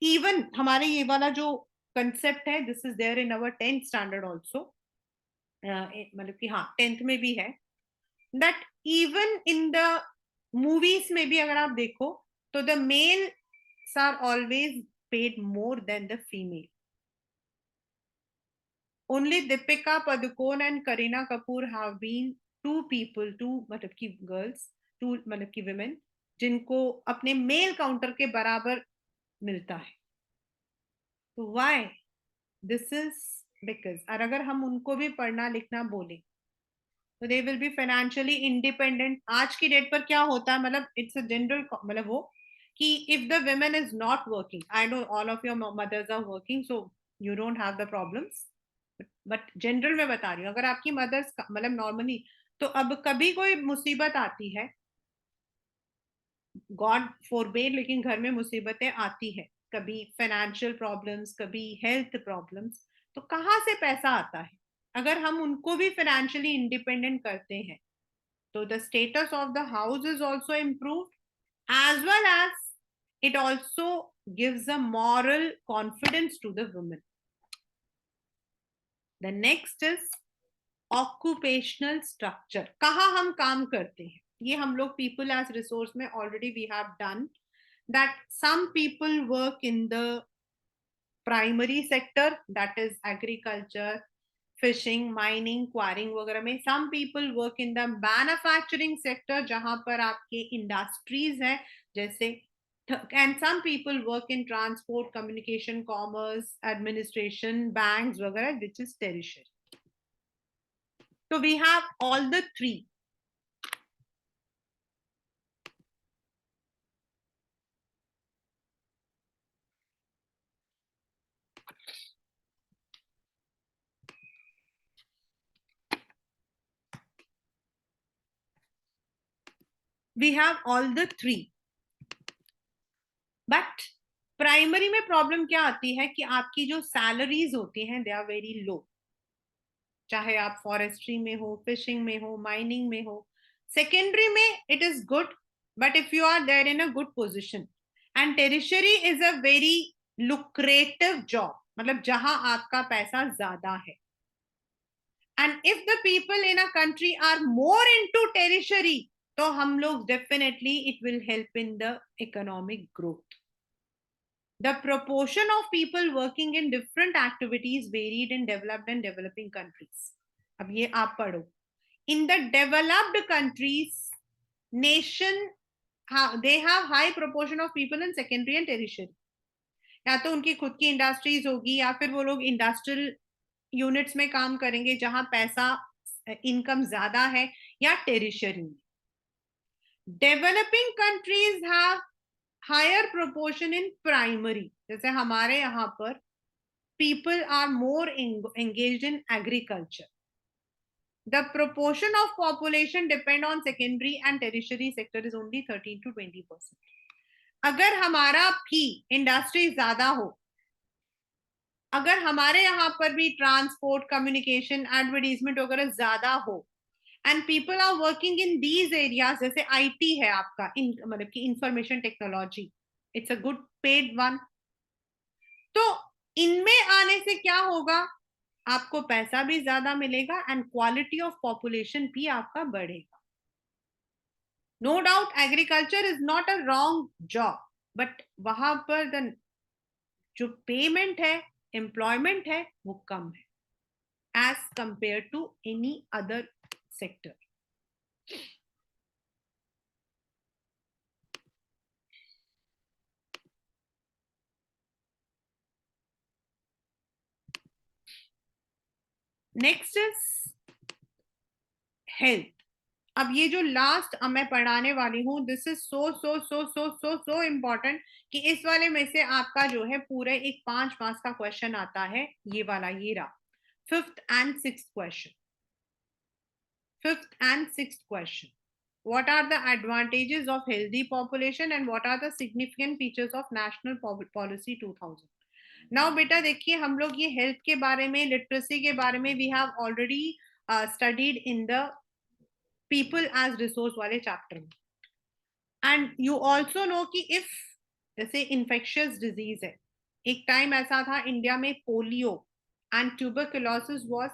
Even हमारे ये वाला जो कंसेप्ट है, this is there in our 10th standard also, मतलब कि हाँ 10th में भी है, that even in the movies में भी अगर आप देखो तो the male are always paid more than the female. Only Deepika Padukone and Kareena Kapoor have been two people, two मतलब की गर्ल्स, टू मतलब की विमेन जिनको अपने मेल काउंटर के बराबर मिलता है। तो व्हाई? दिस इज बिकॉज, और अगर हम उनको भी पढ़ना लिखना बोले तो they will be financially independent. आज की डेट पर क्या होता है, मतलब इट्स अ जनरल, मतलब वो कि if the women is not working, I know all of your mothers are working so you don't have the problems, but general में बता रही हूँ, अगर आपकी मदर्स मतलब नॉर्मली, तो अब कभी कोई मुसीबत आती है, गॉड फॉरबेड, लेकिन घर में मुसीबतें आती है, कभी फाइनेंशियल प्रॉब्लम्स, कभी हेल्थ प्रॉब्लम्स, तो कहाँ से पैसा आता है? अगर हम उनको भी फाइनेंशियली इंडिपेंडेंट करते हैं तो the status of the house is also improved, as well as it also gives a moral confidence to the women। The next is occupational structure। कहाँ हम काम करते हैं, ये हम लोग people as resource में already we have done that some people work in the primary sector, that is agriculture, fishing, mining, quarrying वगैरह में. Some people work in the manufacturing sector जहां पर आपके इंडस्ट्रीज है जैसे, and some people work in transport, communication, commerce, administration, banks वगैरह, which is tertiary. तो we have all the three. We have all the three. But primary में problem क्या आती है कि आपकी जो सैलरीज होती हैं दे आर वेरी लो. चाहे आप फॉरेस्ट्री में हो, फिशिंग में हो, माइनिंग में हो. सेकेंडरी में it is good, but if you are there in a good position. And tertiary is a very lucrative job, मतलब जहां आपका पैसा ज्यादा है. And if the people in a country are more into tertiary, तो हम लोग definitely it will help in the economic growth. The proportion of people working in different activities varied in developed and developing countries. अब ये आप पढ़ो. In the developed countries, nation, they have high proportion of people in secondary and tertiary. या तो उनकी खुद की industries होगी या फिर वो लोग इंडस्ट्रियल यूनिट्स में काम करेंगे जहां पैसा, इनकम ज्यादा है, या टेरिशरी में. Developing countries have higher proportion in primary. जैसे हमारे यहाँ पर people are more engaged in agriculture. The proportion of population depend on secondary and tertiary sector is only 13 to 20%. अगर हमारा भी इंडस्ट्री ज्यादा हो, अगर हमारे यहाँ पर भी ट्रांसपोर्ट, कम्युनिकेशन, एडवर्टीजमेंट वगैरह ज्यादा हो, and people are working in these areas, जैसे आईटी है आपका, मतलब की information technology, it's a good paid one. तो इनमें आने से क्या होगा, आपको पैसा भी ज्यादा मिलेगा एंड क्वालिटी ऑफ पॉपुलेशन भी आपका बढ़ेगा. No doubt agriculture is not a wrong job, but वहां पर द जो पेमेंट है, एम्प्लॉयमेंट है, वो कम है as compare to any other sector. Next is health. अब ये जो लास्ट मैं पढ़ाने वाली हूँ, this is so so so so so so important कि इस वाले में से आपका जो है पूरे एक 5 मार्क्स का क्वेश्चन आता है. ये वाला, ये रहा, fifth and sixth question. Fifth and sixth question. What are the advantages of healthy population and what are the significant features of National Policy 2000? Now बेटा देखिए, हम लोग ये हेल्थ के बारे में, लिटरेसी के बारे में we have already studied in the people as resource वाले चैप्टर में. एंड यू ऑल्सो नो कि इफ जैसे इन्फेक्शियस डिजीज है, एक टाइम ऐसा था इंडिया में polio and tuberculosis was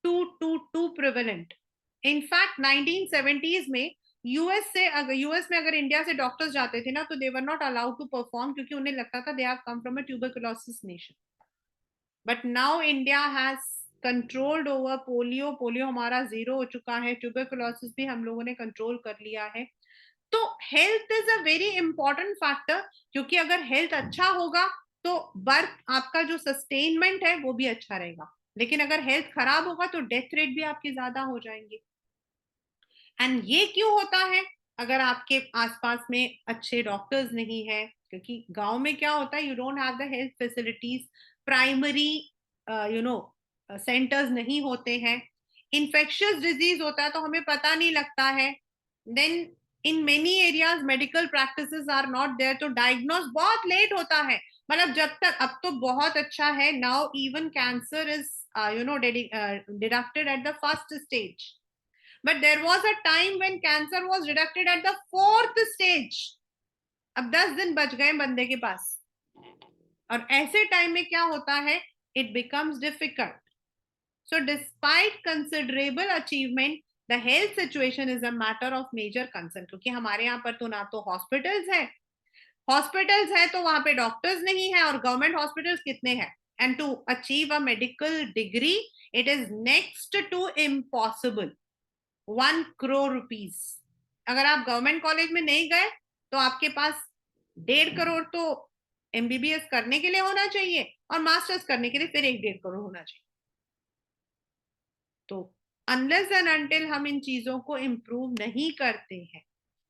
too prevalent. In fact 1970s में यूएस में अगर इंडिया से डॉक्टर्स जाते थे ना, तो they were not allowed to perform, क्योंकि उन्हें लगता था they have come from a tuberculosis nation. But now India has controlled over polio. Polio हमारा 0 हो चुका है. ट्यूबरकुलोसिस भी हम लोगों ने कंट्रोल कर लिया है. तो health is a very important factor, क्योंकि अगर हेल्थ अच्छा होगा तो बर्थ, आपका जो सस्टेनमेंट है वो भी अच्छा रहेगा. लेकिन अगर हेल्थ खराब होगा तो डेथ रेट भी आपकी ज्यादा हो जाएंगे. एंड ये क्यों होता है? अगर आपके आसपास में अच्छे डॉक्टर्स नहीं है, क्योंकि गांव में क्या होता है, you don't have the health facilities, primary you know centres नहीं होते हैं. इन्फेक्शियस डिजीज होता है तो हमें पता नहीं लगता है. Then in many areas medical practices are not there, तो डायग्नोस बहुत लेट होता है. मतलब जब तक, अब तो बहुत अच्छा है, now even cancer is deducted at the first stage. But there was a time when cancer was detected at the 4th stage. अब 10 दिन बच गए बंदे के पास. और ऐसे टाइम में क्या होता है, it becomes difficult. So despite considerable achievement, the health situation is a matter of major concern. क्योंकि हमारे यहाँ पर तो ना तो हॉस्पिटल्स है, हॉस्पिटल्स है तो वहां पे डॉक्टर्स नहीं है, और गवर्नमेंट हॉस्पिटल्स कितने हैं, and to achieve a medical degree it is next to impossible. 1 crore rupees, अगर आप गवर्नमेंट कॉलेज में नहीं गए तो आपके पास 1.5 करोड़ तो एमबीबीएस करने के लिए होना चाहिए, और मास्टर्स करने के लिए फिर 1-1.5 करोड़ होना चाहिए। तो अनलेस एंड अनटिल हम इन चीजों को इम्प्रूव नहीं करते हैं,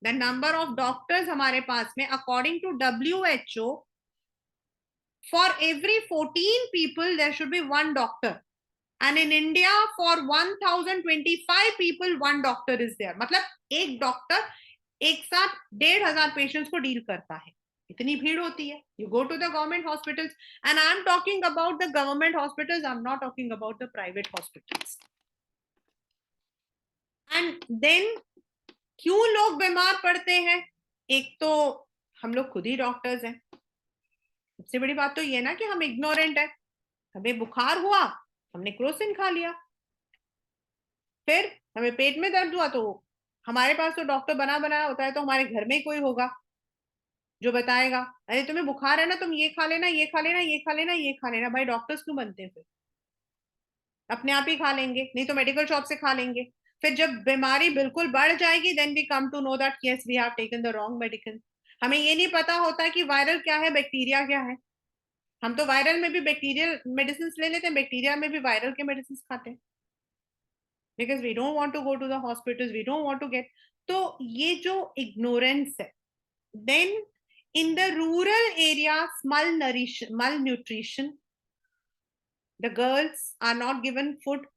द नंबर ऑफ डॉक्टर्स हमारे पास में according to WHO, for every 14 people there should be one doctor, and in India for 1025 people one doctor is there। मतलब एक डॉक्टर एक साथ 1,500 पेशेंट्स को डील करता है, इतनी भीड़ होती है। You go to the government hospitals, and I am talking about the government hospitals, I am not talking about the private hospitals. And then क्यों लोग बीमार पड़ते हैं? एक तो हम लोग खुद ही डॉक्टर्स हैं। सबसे बड़ी बात तो ये ना कि हम इग्नोरेंट है, हमें बुखार हुआ, हमने क्रोसिन खा लिया, फिर हमें पेट में दर्द हुआ तो हमारे पास तो डॉक्टर बना बनाया होता है, तो हमारे घर में ही कोई होगा जो बताएगा अरे तुम्हें बुखार है ना, तुम ये खा लेना, ये खा लेना, ये खा लेना, ये खा लेना। भाई डॉक्टर्स क्यों बनते हैं? फिर अपने आप ही खा लेंगे, नहीं तो मेडिकल शॉप से खा लेंगे। फिर जब बीमारी बिल्कुल बढ़ जाएगी then we come to know that yes we have taken the wrong medicine. हमें ये नहीं पता होता कि वायरल क्या है, बैक्टीरिया क्या है। हम तो वायरल में भी बैक्टीरियल मेडिसिन ले लेते हैं, बैक्टीरिया में भी वायरल के मेडिसिन खाते हैं, because we don't want to go to the hospitals, we don't want to get. तो ये जो इग्नोरेंस है, then in the rural areas malnutrition, the girls are not given food,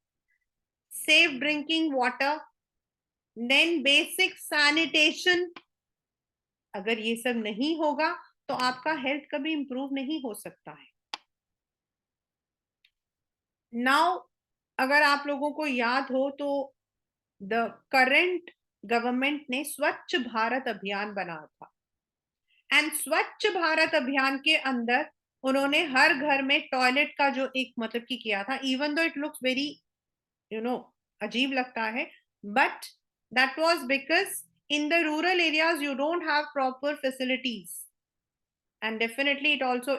safe drinking water, then basic sanitation। अगर ये सब नहीं होगा तो आपका हेल्थ कभी इंप्रूव नहीं हो सकता है। नाउ अगर आप लोगों को याद हो तो द करंट गवर्नमेंट ने स्वच्छ भारत अभियान बनाया था, एंड स्वच्छ भारत अभियान के अंदर उन्होंने हर घर में टॉयलेट का जो एक मतलब की किया था, even though it looks very you know अजीब लगता है, but that was because in the rural areas you don't have proper facilities, and definitely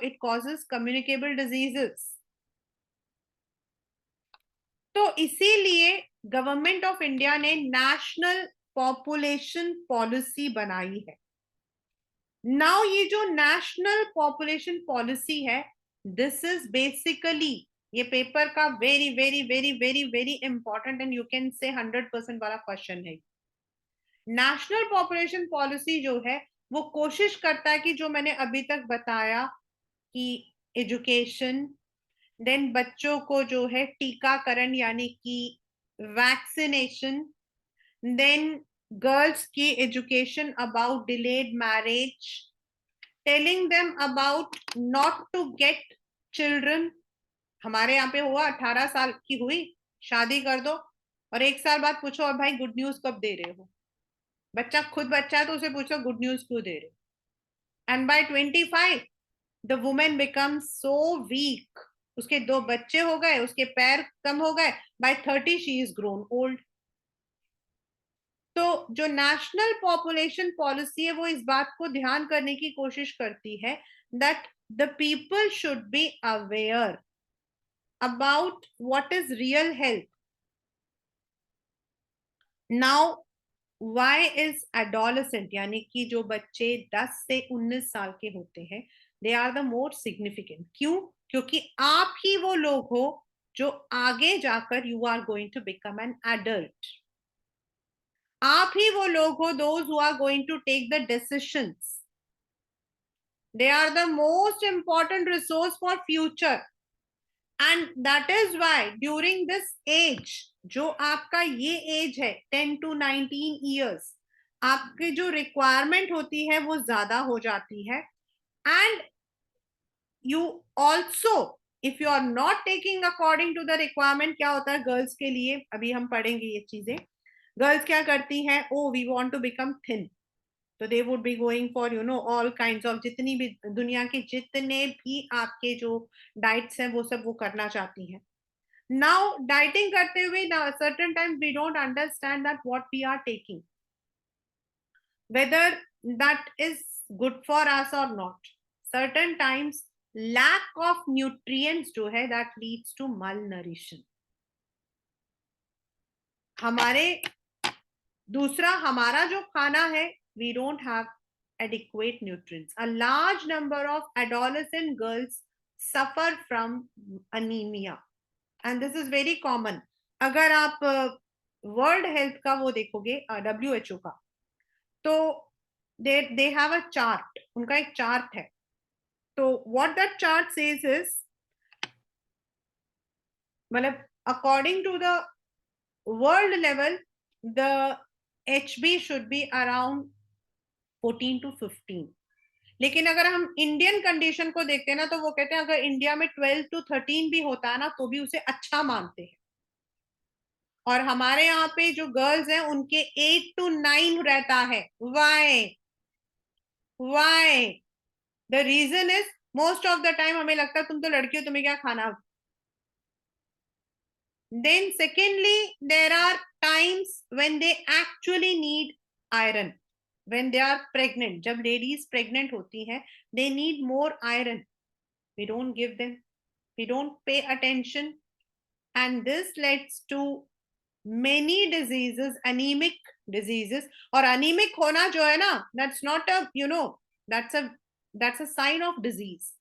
it causes communicable diseases। तो इसीलिए गवर्नमेंट ऑफ इंडिया ने नेशनल पॉपुलेशन पॉलिसी बनाई है। Now ये जो नेशनल पॉपुलेशन पॉलिसी है, दिस इज बेसिकली, ये paper का very very very very very important and you can say 100% वाला क्वेश्चन है। नेशनल पॉपुलेशन पॉलिसी जो है वो कोशिश करता है कि जो मैंने अभी तक बताया कि एजुकेशन, देन बच्चों को जो है टीकाकरण यानी कि वैक्सीनेशन, देन गर्ल्स की education about delayed marriage, telling them about not to get children. हमारे यहाँ पे हुआ 18 साल की हुई, शादी कर दो, और 1 साल बाद पूछो और भाई गुड न्यूज कब दे रहे हो? बच्चा खुद बच्चा है तो उसे पूछो गुड न्यूज क्यों दे रहे हो? And by 25 the women become so weak, उसके 2 बच्चे हो गए, उसके पैर कम हो गए, by 30 she is grown old. तो जो नेशनल पॉपुलेशन पॉलिसी है वो इस बात को ध्यान करने की कोशिश करती है that the people should be aware about what is real health. Now why is adolescent यानी कि जो बच्चे 10 से 19 साल के होते हैं, they are the more significant. क्यों? क्योंकि आप ही वो लोग हो जो आगे जाकर you are going to become an adult. आप ही वो लोग हो those who are going to take the decisions. They are the most important resource for future, and that is why during this age, जो आपका ये एज है 10 to 19 years, आपकी जो रिक्वायरमेंट होती है वो ज्यादा हो जाती है। And you also if you are not taking according to the requirement, क्या होता है गर्ल्स के लिए, अभी हम पढ़ेंगे ये चीजें। गर्ल्स क्या करती हैं, oh we want to become thin, तो they would be going for all kinds of, जितनी भी दुनिया के जितने भी आपके जो डाइट्स हैं वो सब वो करना चाहती हैं। नाउ डाइटिंग करते हुए certain times we don't understand that what we are taking, whether that is good for us or not. Certain times lack of nutrients जो है that leads to malnutrition. दूसरा हमारा जो खाना है, we don't have adequate nutrients. A large number of adolescent girls suffer from anemia and this is very common. अगर आप world health का वो देखोगे, WHO का, तो they have a chart, उनका एक चार्ट है. तो what that chart says is, मतलब according to the world level, the HB should be around 14 to 15. लेकिन अगर हम इंडियन कंडीशन को देखते हैं ना, तो वो कहते हैं अगर इंडिया में 12 to 13 भी होता है ना, तो भी उसे अच्छा मानते हैं. और हमारे यहाँ पे जो गर्ल्स हैं उनके 8 to 9 रहता है. Why? The reason is most of the time हमें लगता है तुम तो लड़की हो, तुम्हें क्या खाना. Then secondly, there are times when they actually need iron. When they are pregnant, जब ladies pregnant होती हैं, they need more iron. We don't give them. We don't pay attention. And this leads to many diseases, anemic diseases. और anemic होना जो है ना, that's not a, that's a sign of disease.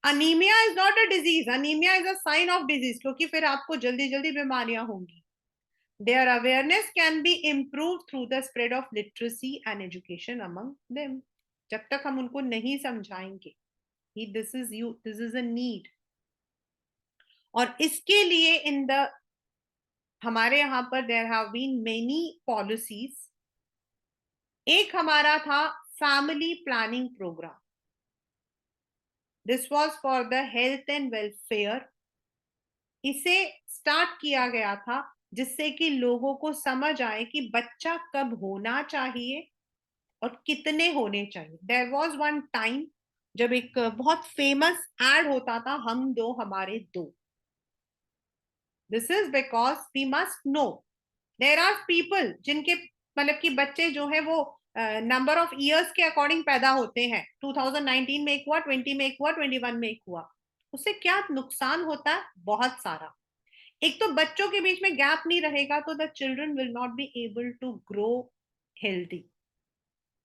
Anemia is not a disease. Anemia is a sign of disease, क्योंकि फिर आपको जल्दी जल्दी बीमारियां होंगी. Their awareness can be improved through the spread of literacy and education among them. जब तक हम उनको नहीं समझाएंगे, this is a need. और इसके लिए हमारे यहाँ पर there have been many policies. एक हमारा था family planning program. This was for the health and welfare. इसे स्टार्ट किया गया था जिससे कि लोगों को समझ आए कि बच्चा कब होना चाहिए और कितने होने चाहिए. There was one time जब एक बहुत फेमस एड होता था, हम दो हमारे दो. This is because we must know there are people जिनके मतलब कि बच्चे जो है वो नंबर ऑफ इयर्स के अकॉर्डिंग पैदा होते हैं. 2019 में एक हुआ, 20 में एक हुआ, 21 में एक हुआ. उससे क्या नुकसान होता है? बहुत सारा. एक तो बच्चों के बीच में गैप नहीं रहेगा, तो the children will not be able to grow healthy.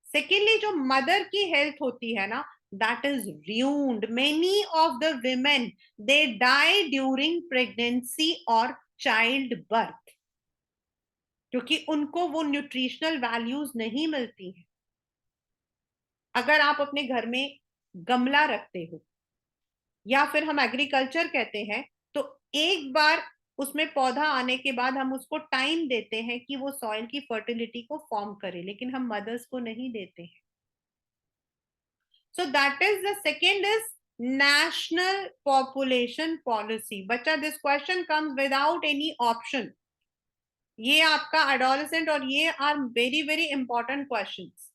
Secondly, जो मदर की हेल्थ होती है ना, that is ruined. Many of the women, they die during pregnancy or childbirth, क्योंकि उनको वो न्यूट्रिशनल वैल्यूज नहीं मिलती हैं. अगर आप अपने घर में गमला रखते हो या फिर हम एग्रीकल्चर कहते हैं, तो एक बार उसमें पौधा आने के बाद हम उसको टाइम देते हैं कि वो सॉइल की फर्टिलिटी को फॉर्म करे, लेकिन हम मदर्स को नहीं देते हैं. So that is the second is national population policy. बच्चा, this question comes without any option. ये आपका adolescent और ये are very very important questions.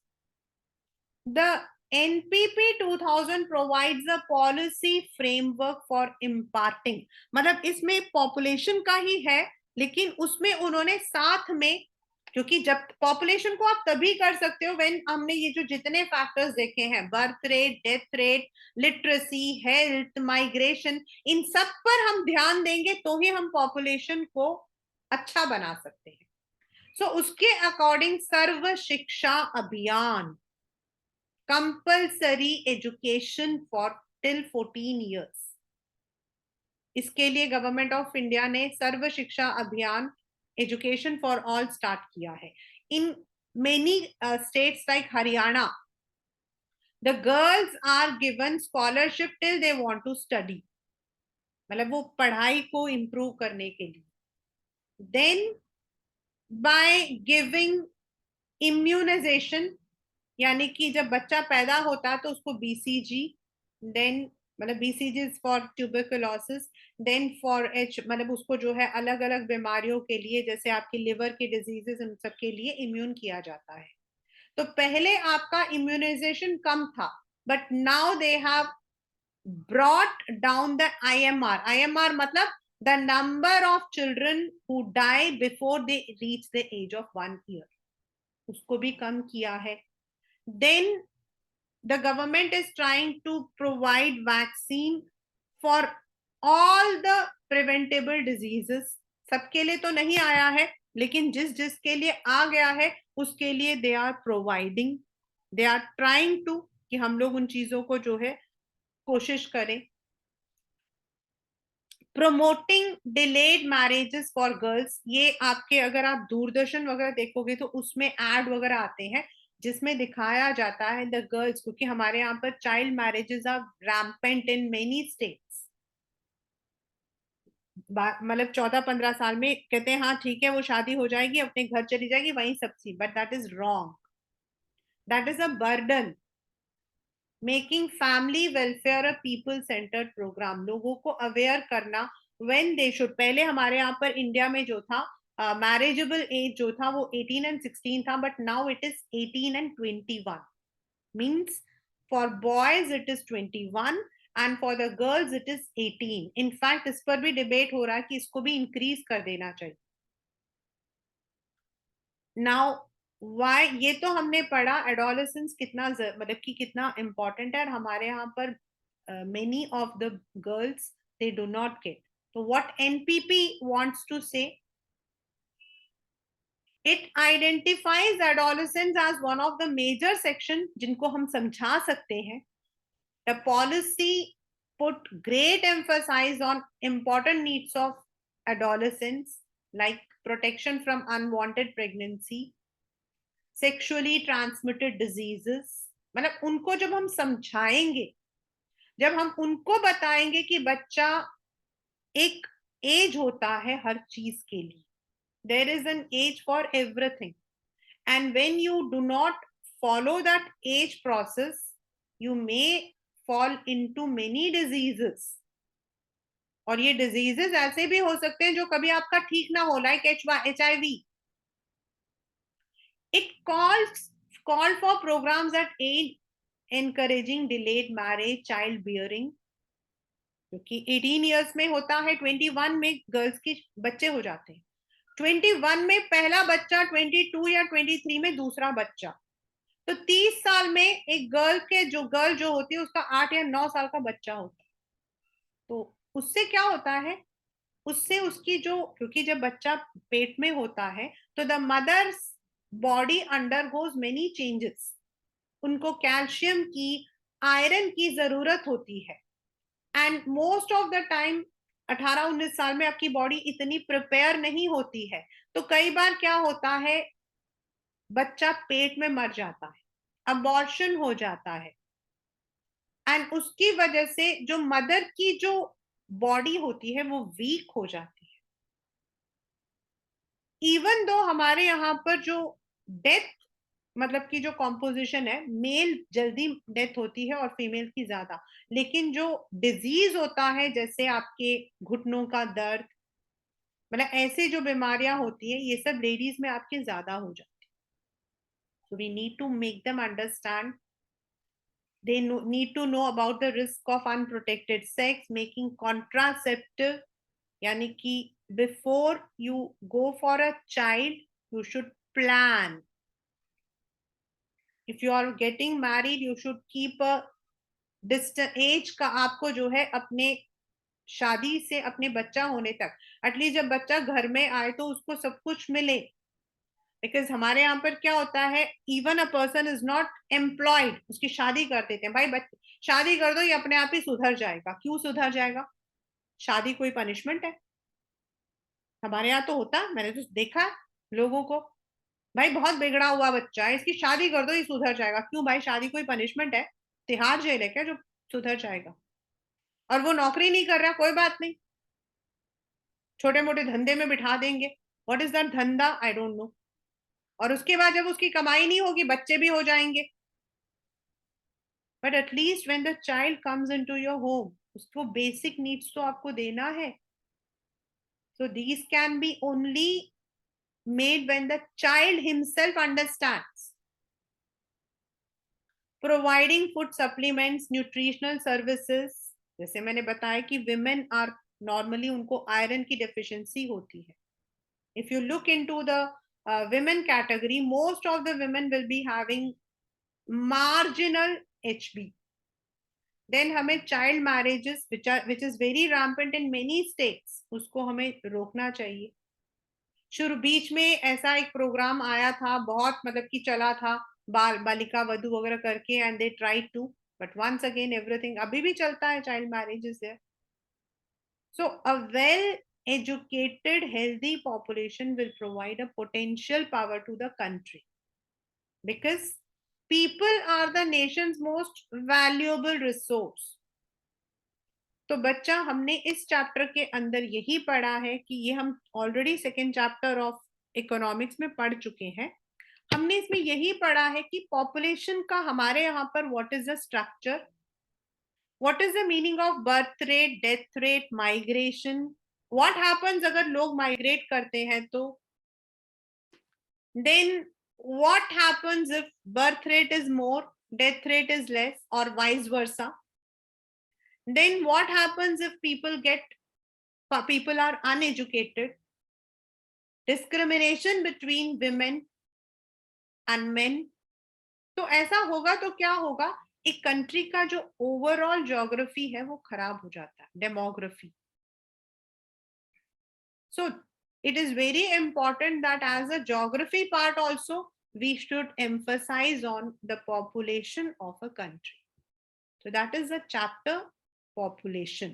The NPP 2000 provides a policy framework for imparting. मतलब इसमें population का ही है, लेकिन उसमें उन्होंने साथ में, क्योंकि जब पॉपुलेशन को आप तभी कर सकते हो व्हेन हमने ये जो जितने फैक्टर्स देखे हैं, birth rate, death rate, literacy, health, migration, इन सब पर हम ध्यान देंगे तो ही हम पॉपुलेशन को अच्छा बना सकते हैं. सो उसके अकॉर्डिंग सर्व शिक्षा अभियान, compulsory education for till 14 years, इसके लिए गवर्नमेंट ऑफ इंडिया ने सर्व शिक्षा अभियान एजुकेशन फॉर ऑल स्टार्ट किया है. In many states like Haryana, the girls are given scholarship till they want to study, मतलब वो पढ़ाई को इंप्रूव करने के लिए. देन बाय गिविंग इम्यूनाइजेशन, यानी कि जब बच्चा पैदा होता है तो उसको BCG, देन मतलब BCG for tuberculosis, then for H, मतलब उसको जो है अलग अलग बीमारियों के लिए, जैसे आपकी लिवर की डिजीजेस, इन सब के लिए इम्यून किया जाता है. तो पहले आपका इम्यूनाइजेशन कम था, but now they have brought down the IMR मतलब the number of children who die before they reach the age of 1 year, उसको भी कम किया है. Then the government is trying to provide vaccine for all the preventable diseases. सबके लिए तो नहीं आया है, लेकिन जिस जिसके लिए आ गया है उसके लिए they are providing, they are trying to, कि हम लोग उन चीजों को जो है कोशिश करें. Promoting delayed marriages for girls, ये आपके अगर आप दूरदर्शन वगैरह देखोगे तो उसमें एड वगैरह आते हैं जिसमें दिखाया जाता है द गर्ल्स, क्योंकि हमारे यहाँ पर child marriages are rampant in many states. मतलब 14-15 साल में कहते हैं हाँ ठीक है वो शादी हो जाएगी अपने घर चली जाएगी वहीं सब सी, but that is wrong. That is a burden. Making family welfare a people centred programme, लोगों को अवेयर करना व्हेन दे शुड. पहले हमारे यहाँ पर इंडिया में जो था मैरिजेबल एज जो था वो 18 एंड 16 था, but now it is 18 and 21. Means for boys it is 21 and for the girls it is 18. In fact इस पर भी डिबेट हो रहा है कि इसको भी इंक्रीज कर देना चाहिए. नाउ वाई, ये तो हमने पढ़ा एडोलेसेंस कितना मतलब कि कितना इम्पोर्टेंट है, और हमारे यहाँ पर many of the girls they do not get. तो what NPP wants to say, it identifies adolescence as one of the major section जिनको हम समझा सकते हैं. The policy put great emphasis on important needs of adolescents like protection from unwanted pregnancy, sexually transmitted diseases. मतलब उनको जब हम समझाएंगे, जब हम उनको बताएंगे कि बच्चा एक एज होता है हर चीज के लिए, there is an age for everything, and when you do not follow that age process you may fall into many diseases. और ये डिजीजेस ऐसे भी हो सकते हैं जो कभी आपका ठीक ना हो, like HIV. It called for programs that aid encouraging delayed marriage, child bearing, क्योंकि 18 इयर्स में होता है, 21 में गर्ल्स के बच्चे हो जाते हैं, 21 में पहला बच्चा, 22 या 23 में दूसरा बच्चा. तो 30 साल में एक गर्ल जो होती है उसका 8 या 9 साल का बच्चा होता है. तो उससे क्या होता है, उससे उसकी जो, क्योंकि जब बच्चा पेट में होता है तो the mother's body undergoes many changes. उनको कैल्शियम की, आयरन की जरूरत होती है, and most of the time 18-19 साल में आपकी बॉडी इतनी प्रिपेयर नहीं होती है. तो कई बार क्या होता है, बच्चा पेट में मर जाता है, अबॉर्शन हो जाता है, एंड उसकी वजह से जो मदर की जो बॉडी होती है वो वीक हो जाती है. इवन दो हमारे यहाँ पर जो डेथ मतलब की जो कॉम्पोजिशन है, मेल जल्दी डेथ होती है और फीमेल की ज्यादा, लेकिन जो डिजीज होता है जैसे आपके घुटनों का दर्द, मतलब ऐसे जो बीमारियां होती है ये सब लेडीज में आपके ज्यादा हो जाती है. So we need to make them understand, they need to know about the risk of unprotected sex, making contraceptive, यानी कि before you go for a child you should plan. If you are getting married you should keep a distance age का, आपको जो है अपने शादी से अपने बच्चा होने तक एटलीस्ट जब बच्चा घर में आए तो उसको सब कुछ मिले. बिकॉज हमारे यहाँ पर क्या होता है, even a person is not employed, उसकी शादी कर देते हैं, भाई शादी कर दो ये अपने आप ही सुधर जाएगा. क्यों सुधर जाएगा, शादी कोई पनिशमेंट है? हमारे यहाँ तो होता है, मैंने तो देखा है लोगों को, भाई बहुत बिगड़ा हुआ बच्चा है इसकी शादी कर दो ये सुधर जाएगा. क्यों भाई, शादी कोई पनिशमेंट है? तिहाड़ जेल है क्या जो सुधर जाएगा? और वो नौकरी नहीं कर रहा, कोई बात नहीं, छोटे मोटे धंधे में बिठा देंगे. व्हाट इज दैट धंधा, आई डोंट नो. और उसके बाद जब उसकी कमाई नहीं होगी बच्चे भी हो जाएंगे. But at least when the child comes into your home उसको बेसिक नीड्स तो आपको देना है. So these can be only made when the child himself understands. Providing food supplements, nutritional services, जैसे मैंने बताया कि women are normally उनको iron की deficiency होती है. If you look into the women category, most of the women will be having marginal HB. Then हमें child marriages which is very rampant in many states, उसको हमें रोकना चाहिए. शुरू बीच में ऐसा एक प्रोग्राम आया था, बहुत मतलब कि चला था, बालिका वधू वगैरह करके, and they tried to, but once again everything अभी भी चलता है, child marriages there. So a well educated healthy population will provide a potential power to the country, because people are the nation's most valuable resource. तो बच्चा, हमने इस chapter के अंदर यही पढ़ा है कि ये हम already second chapter of economics में पढ़ चुके हैं. हमने इसमें यही पढ़ा है कि पॉपुलेशन का हमारे यहाँ पर what is the structure, what is the meaning of birth rate, death rate, migration, what happens अगर लोग माइग्रेट करते हैं तो, then what happens if birth rate is more, death rate is less, और vice versa. Then what happens if people are uneducated? Discrimination between women and men. तो ऐसा होगा तो क्या होगा, एक कंट्री का जो ओवरऑल ज्योग्राफी है वो खराब हो जाता है, demography. So it is very important that as a geography part also we should emphasize on the population of a country. So that is the chapter population.